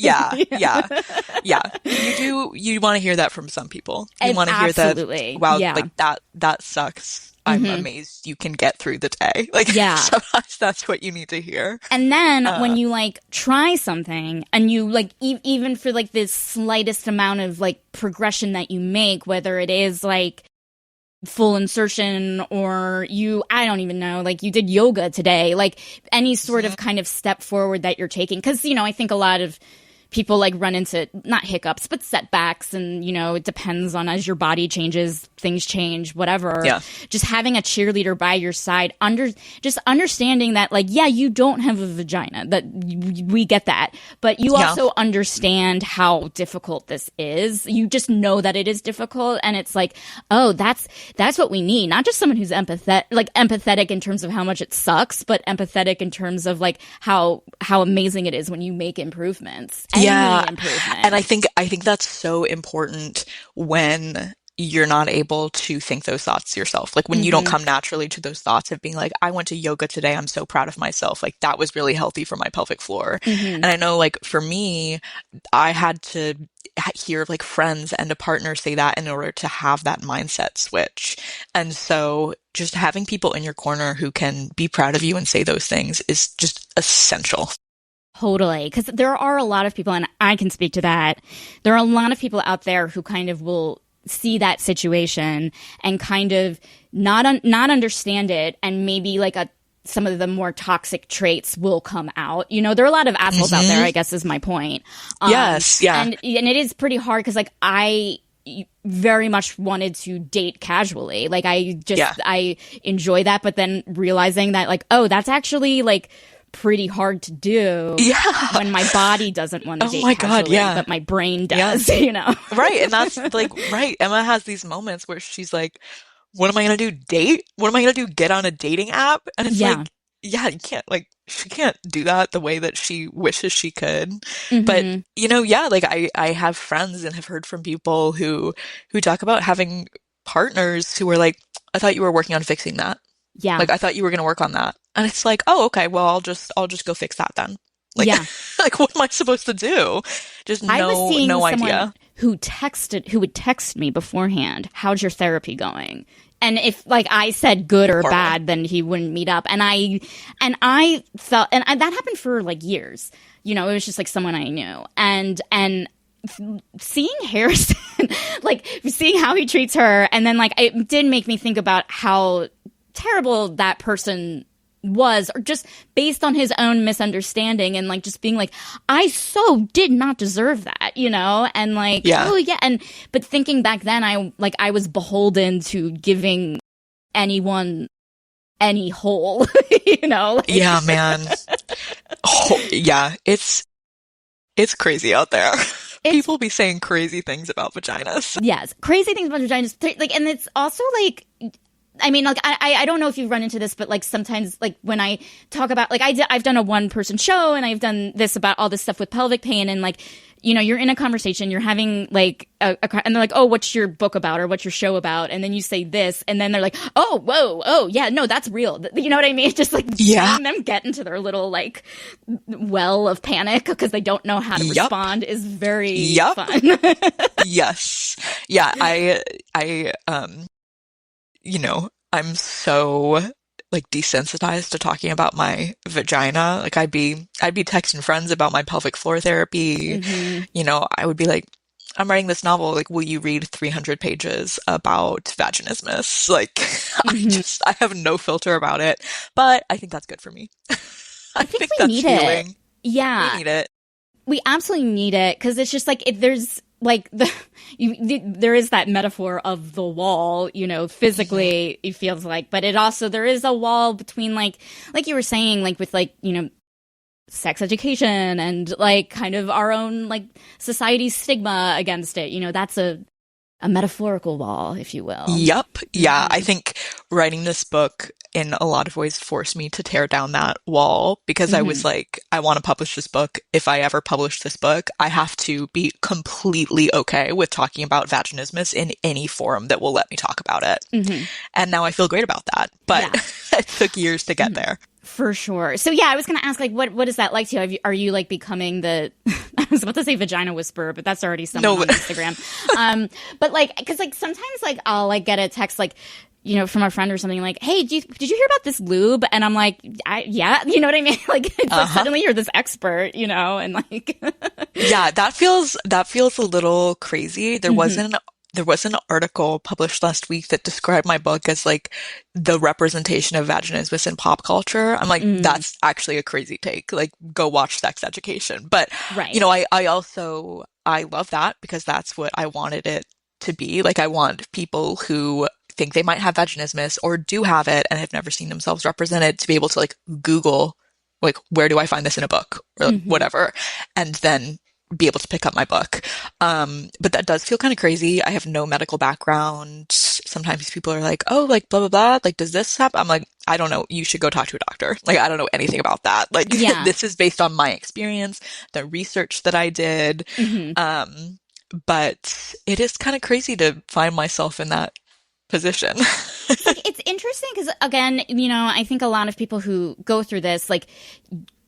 you want to hear that from some people. You want to hear that, wow, like that sucks. I'm amazed you can get through the day. Like, sometimes that's what you need to hear. And then when you like try something and you like even for like this slightest amount of like progression that you make, whether it is like full insertion or I don't even know, like you did yoga today, like any sort of kind of step forward that you're taking. Because, I think a lot of people like run into not hiccups, but setbacks. And, it depends on as your body changes, things change, whatever. Yeah. Just having a cheerleader by your side, just understanding that like, yeah, you don't have a vagina, that we get that. But you also understand how difficult this is. You just know that it is difficult. And it's like, oh, that's what we need. Not just someone who's empathetic in terms of how much it sucks, but empathetic in terms of like how amazing it is when you make improvements. And I think that's so important when you're not able to think those thoughts yourself. Like when you don't come naturally to those thoughts of being like, I went to yoga today, I'm so proud of myself. Like that was really healthy for my pelvic floor. And I know like for me, I had to hear like friends and a partner say that in order to have that mindset switch. And so just having people in your corner who can be proud of you and say those things is just essential. Totally. Because there are a lot of people, and I can speak to that. There are a lot of people out there who kind of will see that situation and kind of not understand it, and maybe like some of the more toxic traits will come out. There are a lot of assholes out there, I guess is my point. Yes. Yeah. And it is pretty hard because like I very much wanted to date casually. Like I enjoy that, but then realizing that like, oh, that's actually like pretty hard to do when my body doesn't want to date casually, but my brain does, Right. And that's like, right. Emma has these moments where she's like, what am I going to do? Date? What am I going to do? Get on a dating app? And it's like, you can't, like, she can't do that the way that she wishes she could. But, like I have friends and have heard from people who talk about having partners who were like, I thought you were working on fixing that. Yeah. Like, I thought you were going to work on that. And it's like, oh, okay, well, I'll just go fix that then. Like, like, what am I supposed to do? Just no idea. Who would text me beforehand, how's your therapy going? And if like I said good or bad, then he wouldn't meet up. And I felt, and that happened for like years. It was just like someone I knew. And seeing Harrison, like seeing how he treats her, and then like it did make me think about how terrible that person was, or just based on his own misunderstanding, and like just being like, I so did not deserve that, and like, oh yeah. And but thinking back then, I was beholden to giving anyone any hole, like, yeah, man. It's crazy out there. People be saying crazy things about vaginas. Yes, crazy things about vaginas. Like, and it's also like, I mean, like, I don't know if you've run into this, but like sometimes, like when I talk about, like I've done a 1-person show, and I've done this about all this stuff with pelvic pain, and like, you're in a conversation, you're having like and they're like, oh, what's your book about, or what's your show about? And then you say this, and then they're like, oh, whoa, oh yeah, no, that's real. You know what I mean? Just like seeing them get into their little like well of panic because they don't know how to respond is very fun. Yes. Yeah. I'm so like desensitized to talking about my vagina. Like I'd be texting friends about my pelvic floor therapy. I would be like, I'm writing this novel. Like, will you read 300 pages about vaginismus? Like, I have no filter about it, but I think that's good for me. I think we that's need healing. it. Yeah. We need it. We absolutely need it, because it's just like, there's like there is that metaphor of the wall, physically it feels like, but it also, there is a wall between like you were saying, like with like, sex education and like kind of our own like society's stigma against it. That's a a metaphorical wall, if you will. Yep. Yeah. I think writing this book in a lot of ways forced me to tear down that wall because I was like, I want to publish this book. If I ever publish this book, I have to be completely okay with talking about vaginismus in any forum that will let me talk about it. And now I feel great about that. But it took years to get there. For sure. So yeah, I was going to ask, like, what is that like to you? Are you like becoming the, I was about to say vagina whisperer, but that's already someone on Instagram. But like, cause like sometimes like I'll like get a text like, you know, from a friend or something like, hey, did you hear about this lube? And I'm like, yeah, you know what I mean? Like, it's like suddenly you're this expert, you know, and like. Yeah, that feels a little crazy. There was an article published last week that described my book as like the representation of vaginismus in pop culture. I'm like, that's actually a crazy take. Like, go watch Sex Education. But, you know, I love that because that's what I wanted it to be. Like, I want people who think they might have vaginismus or do have it and have never seen themselves represented to be able to like Google, like, where do I find this in a book or whatever, and then be able to pick up my book. But that does feel kind of crazy. I have no medical background. Sometimes people are like, oh, like blah, blah, blah. Like, does this happen? I'm like, I don't know. You should go talk to a doctor. Like, I don't know anything about that. Like, this is based on my experience, the research that I did. But it is kind of crazy to find myself in that position. It's interesting because, again, you know, I think a lot of people who go through this, like,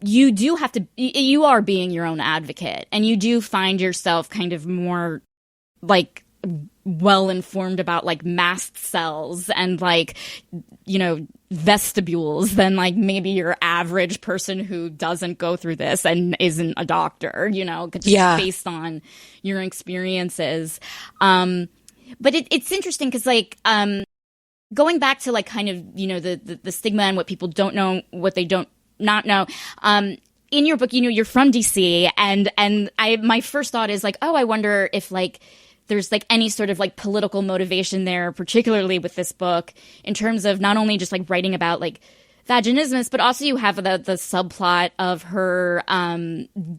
you do have to, you are being your own advocate, and you do find yourself kind of more like well informed about like mast cells and like, you know, vestibules than like maybe your average person who doesn't go through this and isn't a doctor, you know, just based on your experiences. But it's interesting because like going back to like kind of, you know, the stigma and what people don't know, what they don't not know. In your book, you know, you're from DC, and my first thought is like, oh, I wonder if like there's like any sort of like political motivation there, particularly with this book, in terms of not only just like writing about like vaginismus, but also you have the subplot of her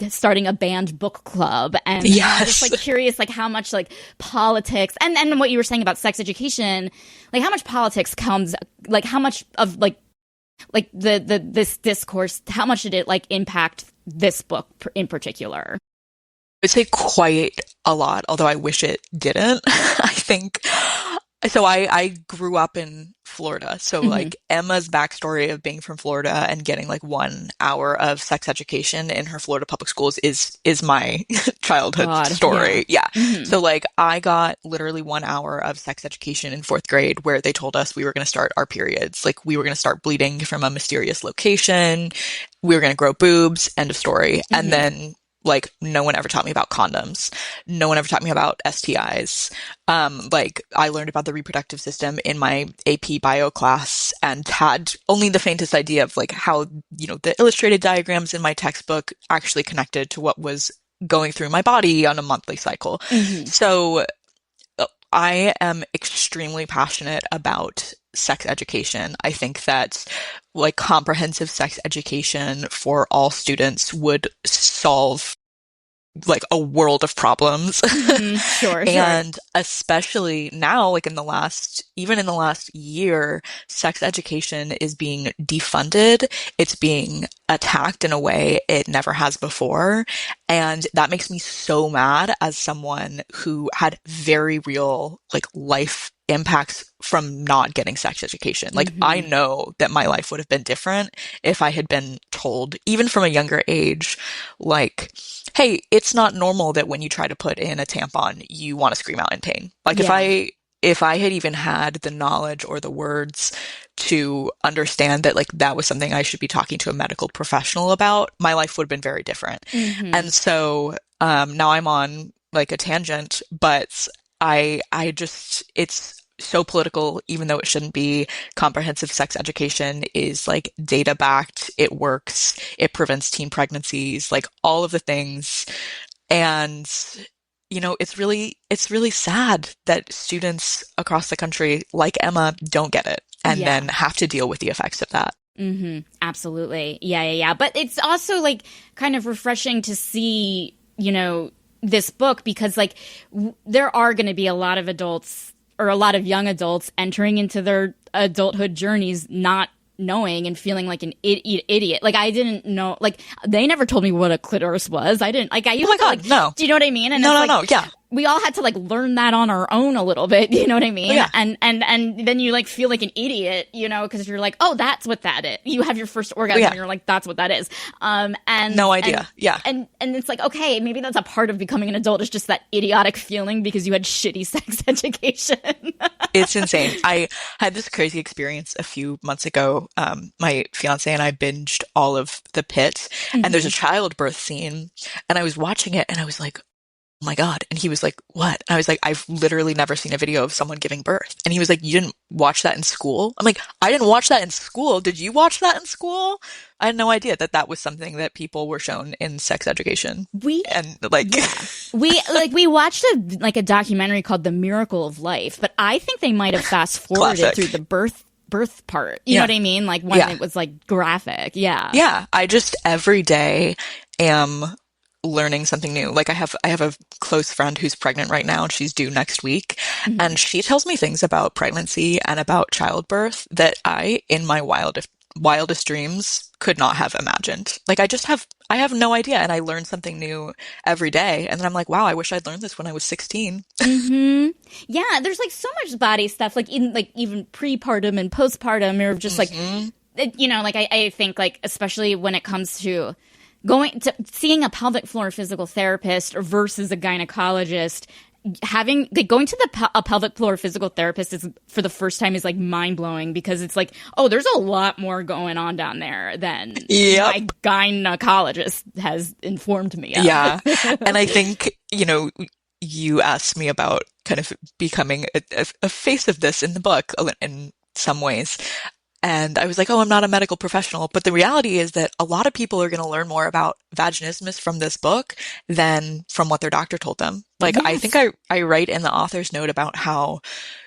starting a banned book club, and I'm just like curious like how much like politics and what you were saying about sex education, like how much politics comes, like how much of like this discourse, how much did it like impact this book in particular? I'd say quite a lot, although I wish it didn't. I think so. I grew up in Florida, so like Emma's backstory of being from Florida and getting like 1 hour of sex education in her Florida public schools is my childhood story. So like I got literally 1 hour of sex education in 4th grade where they told us we were going to start our periods. Like we were going to start bleeding from a mysterious location. We were going to grow boobs. End of story. And then like no one ever taught me about condoms. No one ever taught me about STIs. Like I learned about the reproductive system in my AP bio class and had only the faintest idea of like how, you know, the illustrated diagrams in my textbook actually connected to what was going through my body on a monthly cycle. So I am extremely passionate about sex education. I think that like comprehensive sex education for all students would solve like a world of problems. And especially now, like even in the last year, sex education is being defunded. It's being attacked in a way it never has before. And that makes me so mad as someone who had very real like life impacts from not getting sex education. Like I know that my life would have been different if I had been told, even from a younger age, like, hey, it's not normal that when you try to put in a tampon, you want to scream out in pain. Like if I had even had the knowledge or the words to understand that like that was something I should be talking to a medical professional about, my life would have been very different. And so now I'm on like a tangent, but I just, it's so political, even though it shouldn't be. Comprehensive sex education is like data backed. It works. It prevents teen pregnancies, like all of the things. And, you know, it's really sad that students across the country like Emma don't get it and then have to deal with the effects of that. Absolutely. Yeah. But it's also like kind of refreshing to see, you know, this book because like there are going to be a lot of adults or a lot of young adults entering into their adulthood journeys not knowing and feeling like an idiot. Like I didn't know, like they never told me what a clitoris was. I didn't like, I used oh my to God, like, no. Do you know what I mean? And No, yeah. We all had to like learn that on our own a little bit. You know what I mean? Oh, yeah. And then you like feel like an idiot, you know, cause you're like, oh, that's what that is. You have your first orgasm and you're like, that's what that is. And no idea. Yeah. And it's like, okay, maybe that's a part of becoming an adult is just that idiotic feeling because you had shitty sex education. It's insane. I had this crazy experience a few months ago. My fiance and I binged all of The Pit, and there's a childbirth scene, and I was watching it, and I was like, oh my God. And he was like, what? And I was like, I've literally never seen a video of someone giving birth. And he was like, you didn't watch that in school? I'm like, I didn't watch that in school. Did you watch that in school? I had no idea that that was something that people were shown in sex education. We watched a documentary called The Miracle of Life, but I think they might have fast forwarded through the birth part. You know what I mean? Like when it was like graphic. Yeah. Yeah. I just every day am learning something new. Like I have a close friend who's pregnant right now and she's due next week. And she tells me things about pregnancy and about childbirth that I, in my wildest dreams, could not have imagined. Like I have no idea. And I learn something new every day. And then I'm like, wow, I wish I'd learned this when I was 16. Yeah. There's like so much body stuff, like even prepartum and postpartum, or just like, you know, like I think like, especially when it comes to going to seeing a pelvic floor physical therapist versus a gynecologist, going to a pelvic floor physical therapist is for the first time is like mind blowing because it's like, oh, there's a lot more going on down there than my gynecologist has informed me of. Yeah. And I think, you know, you asked me about kind of becoming a face of this in the book in some ways. And I was like, oh, I'm not a medical professional. But the reality is that a lot of people are going to learn more about vaginismus from this book than from what their doctor told them. Like, I think I write in the author's note about how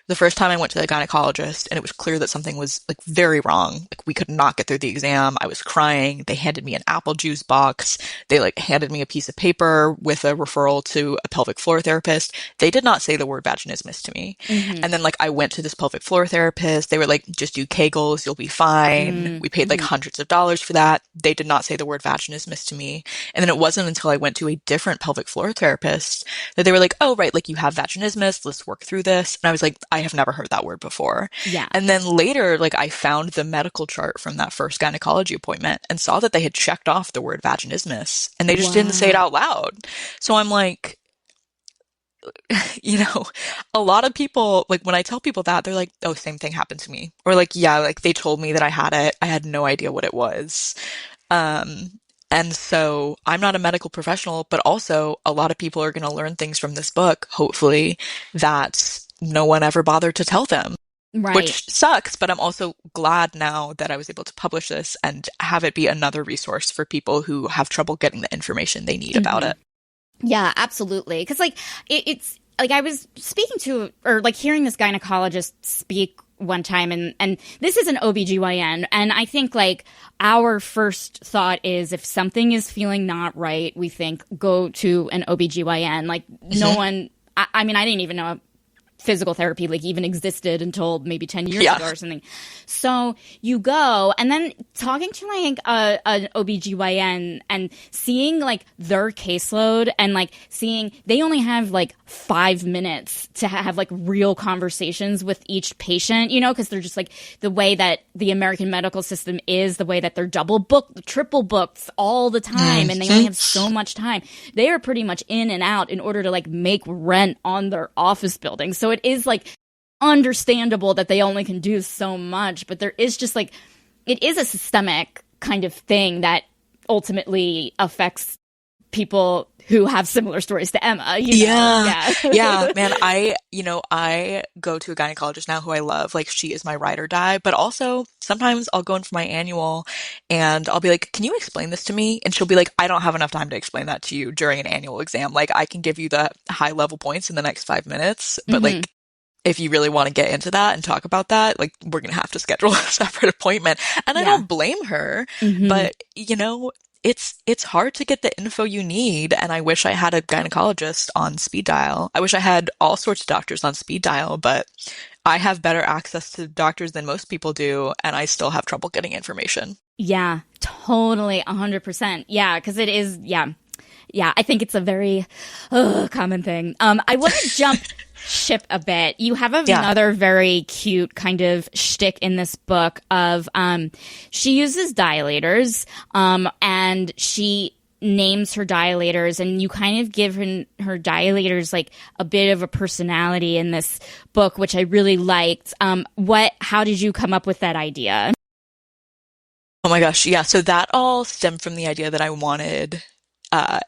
the first time I went to the gynecologist and it was clear that something was like very wrong. Like we could not get through the exam. I was crying. They handed me an apple juice box. They like handed me a piece of paper with a referral to a pelvic floor therapist. They did not say the word vaginismus to me. And then like I went to this pelvic floor therapist. They were like, just do Kegels. You'll be fine. We paid like hundreds of dollars for that. They did not say the word vaginismus to me. And then it wasn't until I went to a different pelvic floor therapist that they were like, oh, right, like you have vaginismus. Let's work through this. And I was like, I have never heard that word before. Yeah. And then later, like I found the medical chart from that first gynecology appointment and saw that they had checked off the word vaginismus and they just didn't say it out loud. So I'm like, you know, a lot of people, like when I tell people that, they're like, oh, same thing happened to me. Or like, yeah, like they told me that I had it. I had no idea what it was. And so I'm not a medical professional, but also a lot of people are going to learn things from this book, hopefully, that no one ever bothered to tell them. Right. Which sucks, but I'm also glad now that I was able to publish this and have it be another resource for people who have trouble getting the information they need about it. Yeah, absolutely. Because like it's like I was speaking to or like hearing this gynecologist speak one time and this is an OBGYN and I think like our first thought is if something is feeling not right, we think go to an OBGYN. Like no one, I mean, I didn't even know physical therapy like even existed until maybe 10 years ago or something. So you go and then talking to like an OBGYN and seeing like their caseload and like seeing they only have like 5 minutes to have like real conversations with each patient, you know, because they're just like the way that the American medical system is, the way that they're double booked, triple booked all the time and they only have so much time. They are pretty much in and out in order to like make rent on their office building. So it is like understandable that they only can do so much, but there is just like, it is a systemic kind of thing that ultimately affects people who have similar stories to Emma. You know? Yeah, man, I go to a gynecologist now who I love. Like she is my ride or die, but also sometimes I'll go in for my annual and I'll be like, can you explain this to me? And she'll be like, I don't have enough time to explain that to you during an annual exam. Like I can give you the high level points in the next 5 minutes, but like, if you really want to get into that and talk about that, like we're going to have to schedule a separate appointment. And I don't blame her, but you know, it's hard to get the info you need, and I wish I had a gynecologist on speed dial. I wish I had all sorts of doctors on speed dial, but I have better access to doctors than most people do, and I still have trouble getting information. Yeah, totally, 100%. Yeah, because it is, yeah. Yeah, I think it's a very common thing. I want to jump ship a bit. You have another very cute kind of shtick in this book of she uses dilators and she names her dilators, and you kind of give her dilators like a bit of a personality in this book, which I really liked. How did you come up with that idea? Oh my gosh, yeah. So that all stemmed from the idea that I wanted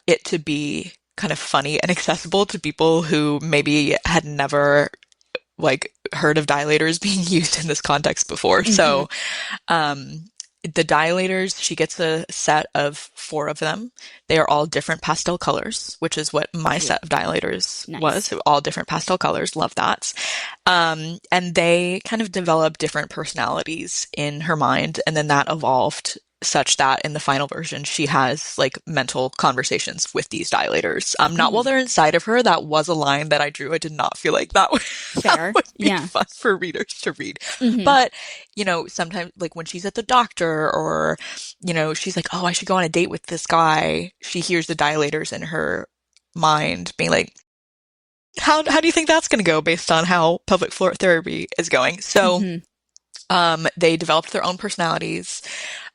it to be kind of funny and accessible to people who maybe had never like heard of dilators being used in this context before. So the dilators, she gets a set of 4 of them. They are all different pastel colors, which is what my set of dilators was. So all different pastel colors. Love that. And they kind of develop different personalities in her mind. And then that evolved such that in the final version, she has like mental conversations with these dilators. Not while they're inside of her. That was a line that I drew. I did not feel like that would be fun for readers to read. But, you know, sometimes like when she's at the doctor or, you know, she's like, oh, I should go on a date with this guy. She hears the dilators in her mind being like, how do you think that's going to go based on how pelvic floor therapy is going? So, they developed their own personalities.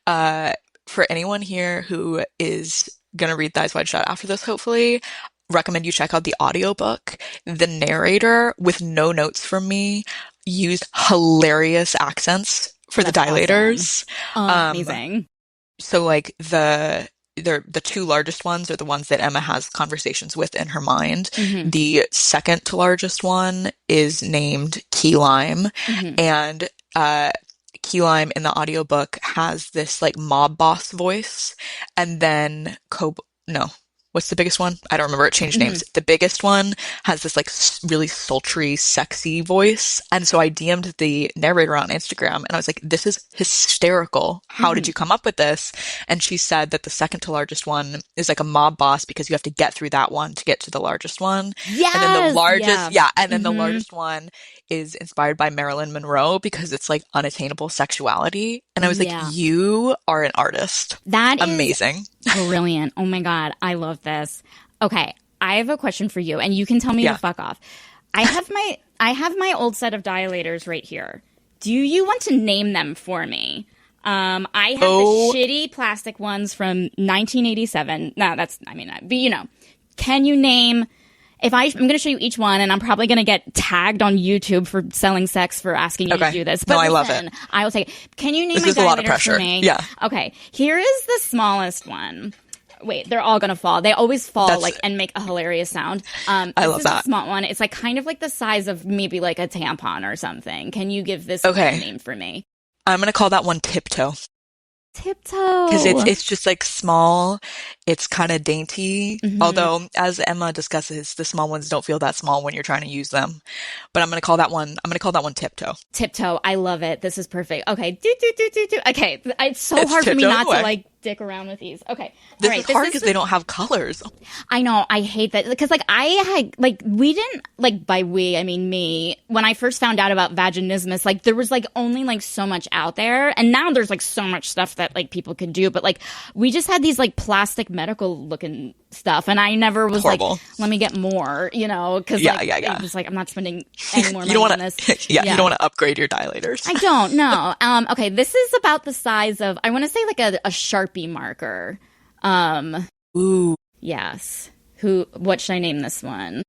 For anyone here who is going to read Thighs Wide Shut after this, hopefully, recommend you check out the audiobook. The narrator, with no notes from me, used hilarious accents for the dilators. Awesome. Amazing. So like the 2 largest ones are the ones that Emma has conversations with in her mind. The second to largest one is named Key Lime. And Key Lime in the audiobook has this like mob boss voice. And then what's the biggest one? I don't remember. It changed names. The biggest one has this like really sultry, sexy voice. And so I DM'd the narrator on Instagram and I was like, this is hysterical. How did you come up with this? And she said that the second to largest one is like a mob boss because you have to get through that one to get to the largest one. Yes! And then the largest, and then the largest one is inspired by Marilyn Monroe because it's like unattainable sexuality. And I was like, you are an artist. That is amazing. Brilliant. Oh my God. I love this. Okay. I have a question for you and you can tell me to fuck off. I have my old set of dilators right here. Do you want to name them for me? I have the shitty plastic ones from 1987. No, but you know, can you name... I'm going to show you each one, and I'm probably going to get tagged on YouTube for selling sex for asking you to do this. But I love it. I will say, can you name this my is a lot of dilators pressure. for me? Yeah. Okay. Here is the smallest one. Wait, they're all going to fall. They always fall and make a hilarious sound. I love that. The small one. It's like kind of like the size of maybe like a tampon or something. Can you give this a name for me? I'm going to call that one Tiptoe. Tiptoe. Because it's just like small, it's kind of dainty. Although, as Emma discusses, the small ones don't feel that small when you're trying to use them. But I'm going to call that one Tiptoe. Tiptoe. I love it. This is perfect. Okay. Do. Okay. It's so hard for me not to like dick around with these. Okay. This is hard because they don't have colors. I know. I hate that because like I had like we didn't like by we I mean me when I first found out about vaginismus like there was like only like so much out there and now there's like so much stuff that like people can do but like we just had these like plastic medical looking stuff and I never was horrible. Like let me get more you know because it was like I'm not spending any more money on this. You don't want to upgrade your dilators. I don't know. Okay, this is about the size of I want to say like a Sharpie marker. Ooh. Yes. What should I name this one?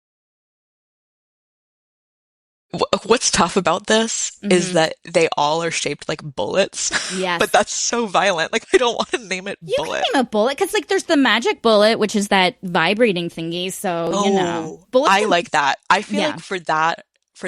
What's tough about this is that they all are shaped like bullets. Yes. But that's so violent. Like, I don't want to name it you bullet. You can name a bullet because, like, there's the magic bullet, which is that vibrating thingy. So, you know. I like that. I feel like for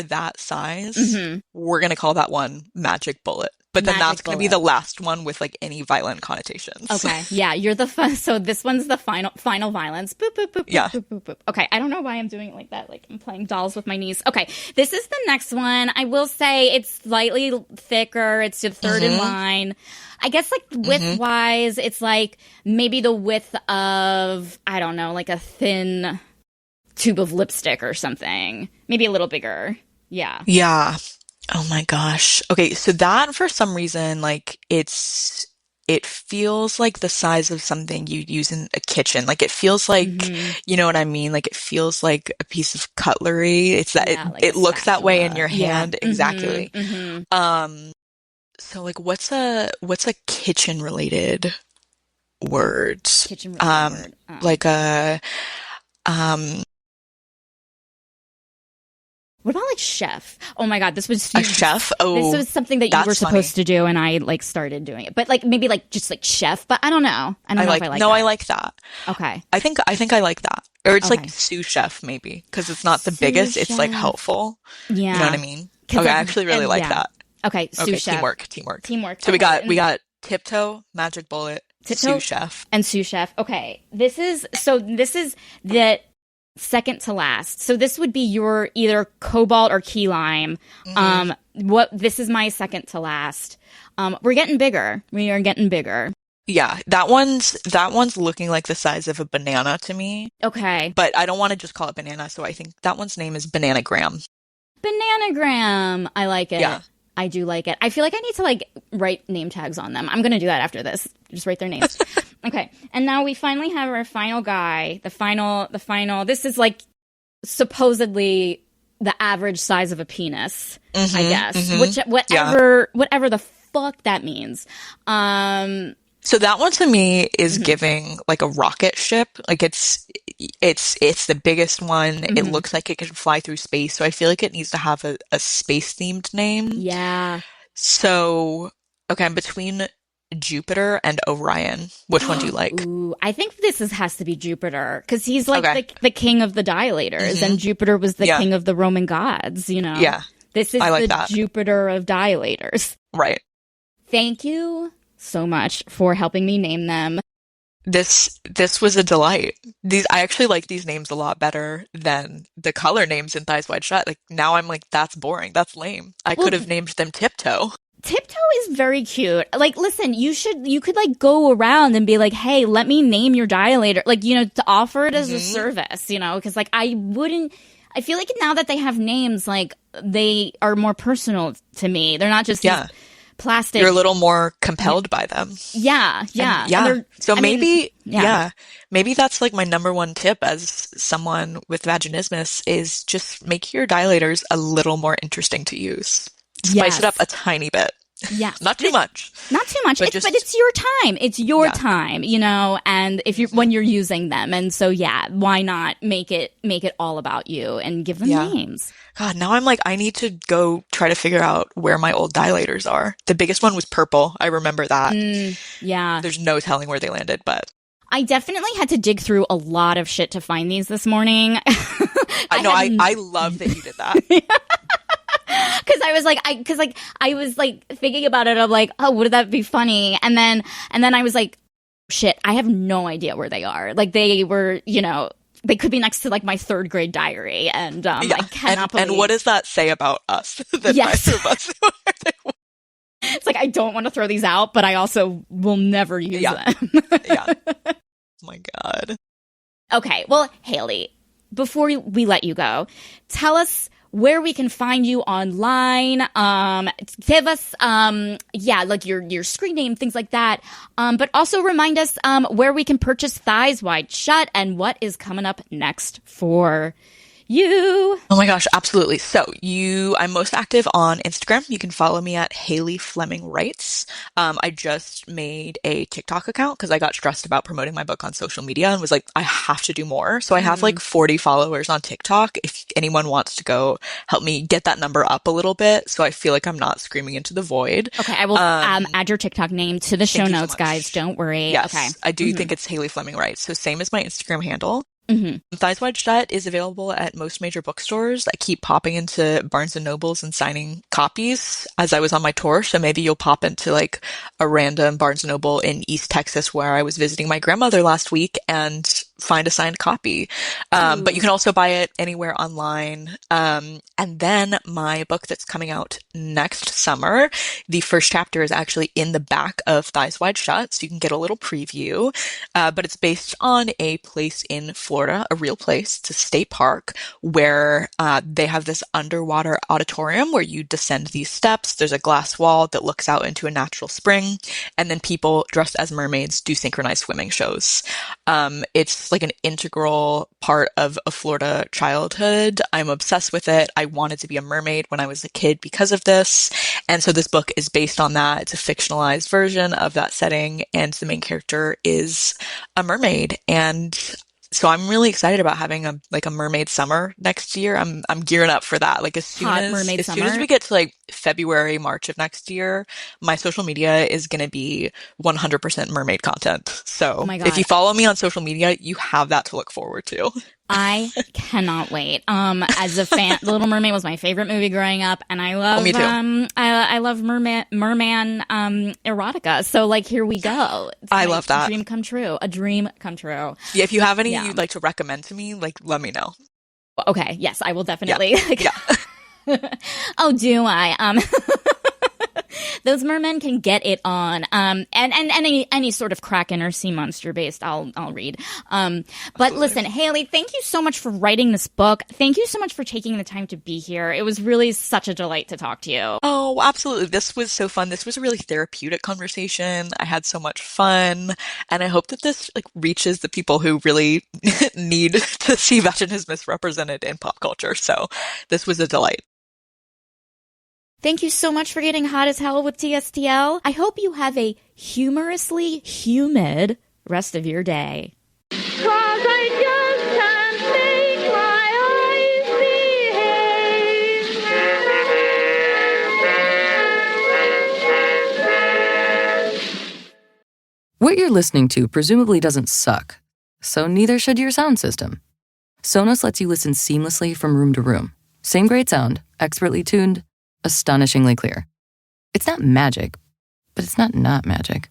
that size, we're going to call that one magic bullet. But then that's going to be the last one with like any violent connotations. Okay. Yeah. You're the so this one's the final violence. Boop, boop, boop, boop, boop, boop, boop. Okay. I don't know why I'm doing it like that. Like I'm playing dolls with my niece. Okay. This is the next one. I will say it's slightly thicker. It's the third in line. I guess like width wise, it's like maybe the width of, I don't know, like a thin tube of lipstick or something. Maybe a little bigger. Yeah. Yeah. Oh my gosh. Okay, so that for some reason, like it feels like the size of something you'd use in a kitchen. Like it feels like, you know what I mean? Like it feels like a piece of cutlery. It's that like it looks that way in your Yeah. hand. Exactly. So like what's a kitchen related word? Kitchen related word. Like a What about like chef? Oh my God, this was a chef? Oh, this was something that you that's were supposed funny. to do, and I like started doing it. But like maybe like just like chef. But I don't know. I don't know if I like no, that. I like that. Okay. I think I like that. Or it's Okay. like sous chef maybe because it's not the Sous biggest. It's like chef. helpful. Yeah. You know what I mean? 'Cause, Okay, like, I actually really and like yeah. that. Okay, sous Okay, chef. teamwork. Okay, So we got tiptoe, magic bullet, Tiptoe sous chef. and sous chef. Okay, this is the second to last. So this would be your either cobalt or key lime. This is my second to last. We're getting bigger. We are getting bigger. Yeah, that one's looking like the size of a banana to me. Okay. But I don't want to just call it banana, so I think that one's name is Bananagram. Bananagram. I like it. Yeah. I do like it. I feel like I need to like write name tags on them. I'm going to do that after this. Just write their names. Okay. And now we finally have our final guy. The final. This is like supposedly the average size of a penis, I guess. Whatever the fuck that means. So that one to me is giving like a rocket ship. Like it's the biggest one. It looks like it can fly through space. So I feel like it needs to have a space themed name. Yeah. So okay, I'm between Jupiter and Orion. Which one do you like? Ooh, I think has to be Jupiter because he's like the king of the dilators, and Jupiter was the king of the Roman gods. You know. Yeah. This is I like the that. Jupiter of dilators. Right. Thank you so much for helping me name them. This was a delight. I actually like these names a lot better than the color names in Thighs Wide Shut. Like now I'm like, that's boring. That's lame. I could have named them Tiptoe. Tiptoe is very cute. Like, listen, you could like go around and be like, hey, let me name your dilator. Like, you know, to offer it as a service, you know, because like I feel like now that they have names, like they are more personal to me. They're not just these plastic. You're a little more compelled by them. Yeah. So maybe that's like my number one tip as someone with vaginismus is just make your dilators a little more interesting to use. Spice it up a tiny bit. Yeah. Not too much. Not too much. But it's your time. It's your time, you know, and when you're using them. And so why not make it all about you and give them names? God, now I'm like, I need to go try to figure out where my old dilators are. The biggest one was purple. I remember that. Yeah. There's no telling where they landed, but I definitely had to dig through a lot of shit to find these this morning. I love that you did that. Because I was like thinking about it. I'm like, oh, would that be funny? And then I was like, shit, I have no idea where they are. Like they were, you know, they could be next to like my third grade diary. And I cannot believe. And what does that say about us? That neither of us It's like I don't want to throw these out, but I also will never use them. Yeah. Oh my God. Okay. Well, Hayley, before we let you go, tell us where we can find you online. Give us, like your screen name, things like that. But also remind us, where we can purchase Thighs Wide Shut and what is coming up next for you. Oh my gosh, absolutely. So I'm most active on Instagram. You can follow me at Hayley Fleming Writes. I just made a TikTok account because I got stressed about promoting my book on social media and was like, I have to do more. So I have like 40 followers on TikTok. If anyone wants to go help me get that number up a little bit, so I feel like I'm not screaming into the void. Okay, I will add your TikTok name to the show notes, guys. Don't worry. Yes, okay. I do think it's Hayley Fleming Writes. So same as my Instagram handle. Thighs Wide Shut is available at most major bookstores. I keep popping into Barnes and Nobles and signing copies as I was on my tour. So maybe you'll pop into like a random Barnes and Noble in East Texas where I was visiting my grandmother last week and find a signed copy. But you can also buy it anywhere online. And then my book that's coming out next summer, the first chapter is actually in the back of Thighs Wide Shut, so you can get a little preview. But it's based on a place in Florida, a real place. It's a state park where they have this underwater auditorium where you descend these steps. There's a glass wall that looks out into a natural spring, and then people dressed as mermaids do synchronized swimming shows. It's like an integral part of a Florida childhood. I'm obsessed with it. I wanted to be a mermaid when I was a kid because of this. And so this book is based on that. It's a fictionalized version of that setting, and the main character is a mermaid. And so I'm really excited about having a mermaid summer next year. I'm gearing up for that. Like as soon as we get to like February, March of next year, my social media is going to be 100% mermaid content. So if you follow me on social media, you have that to look forward to. I cannot wait. As a fan, The Little Mermaid was my favorite movie growing up, and I love I love merman erotica. So like here we go. I love that. A dream come true. Yeah, if you have any you'd like to recommend to me, like let me know. Okay, yes, I will definitely. Yeah. Oh, do I? Those mermen can get it on. And any sort of kraken or sea monster based, I'll read. But listen, Hayley, thank you so much for writing this book. Thank you so much for taking the time to be here. It was really such a delight to talk to you. Oh, absolutely. This was so fun. This was a really therapeutic conversation. I had so much fun. And I hope that this like reaches the people who really need to see vaginismus misrepresented in pop culture. So this was a delight. Thank you so much for getting hot as hell with TSTL. I hope you have a humorously humid rest of your day. 'Cause I just can't make my eyes behave. What you're listening to presumably doesn't suck, so neither should your sound system. Sonos lets you listen seamlessly from room to room. Same great sound, expertly tuned, astonishingly clear. It's not magic, but it's not magic.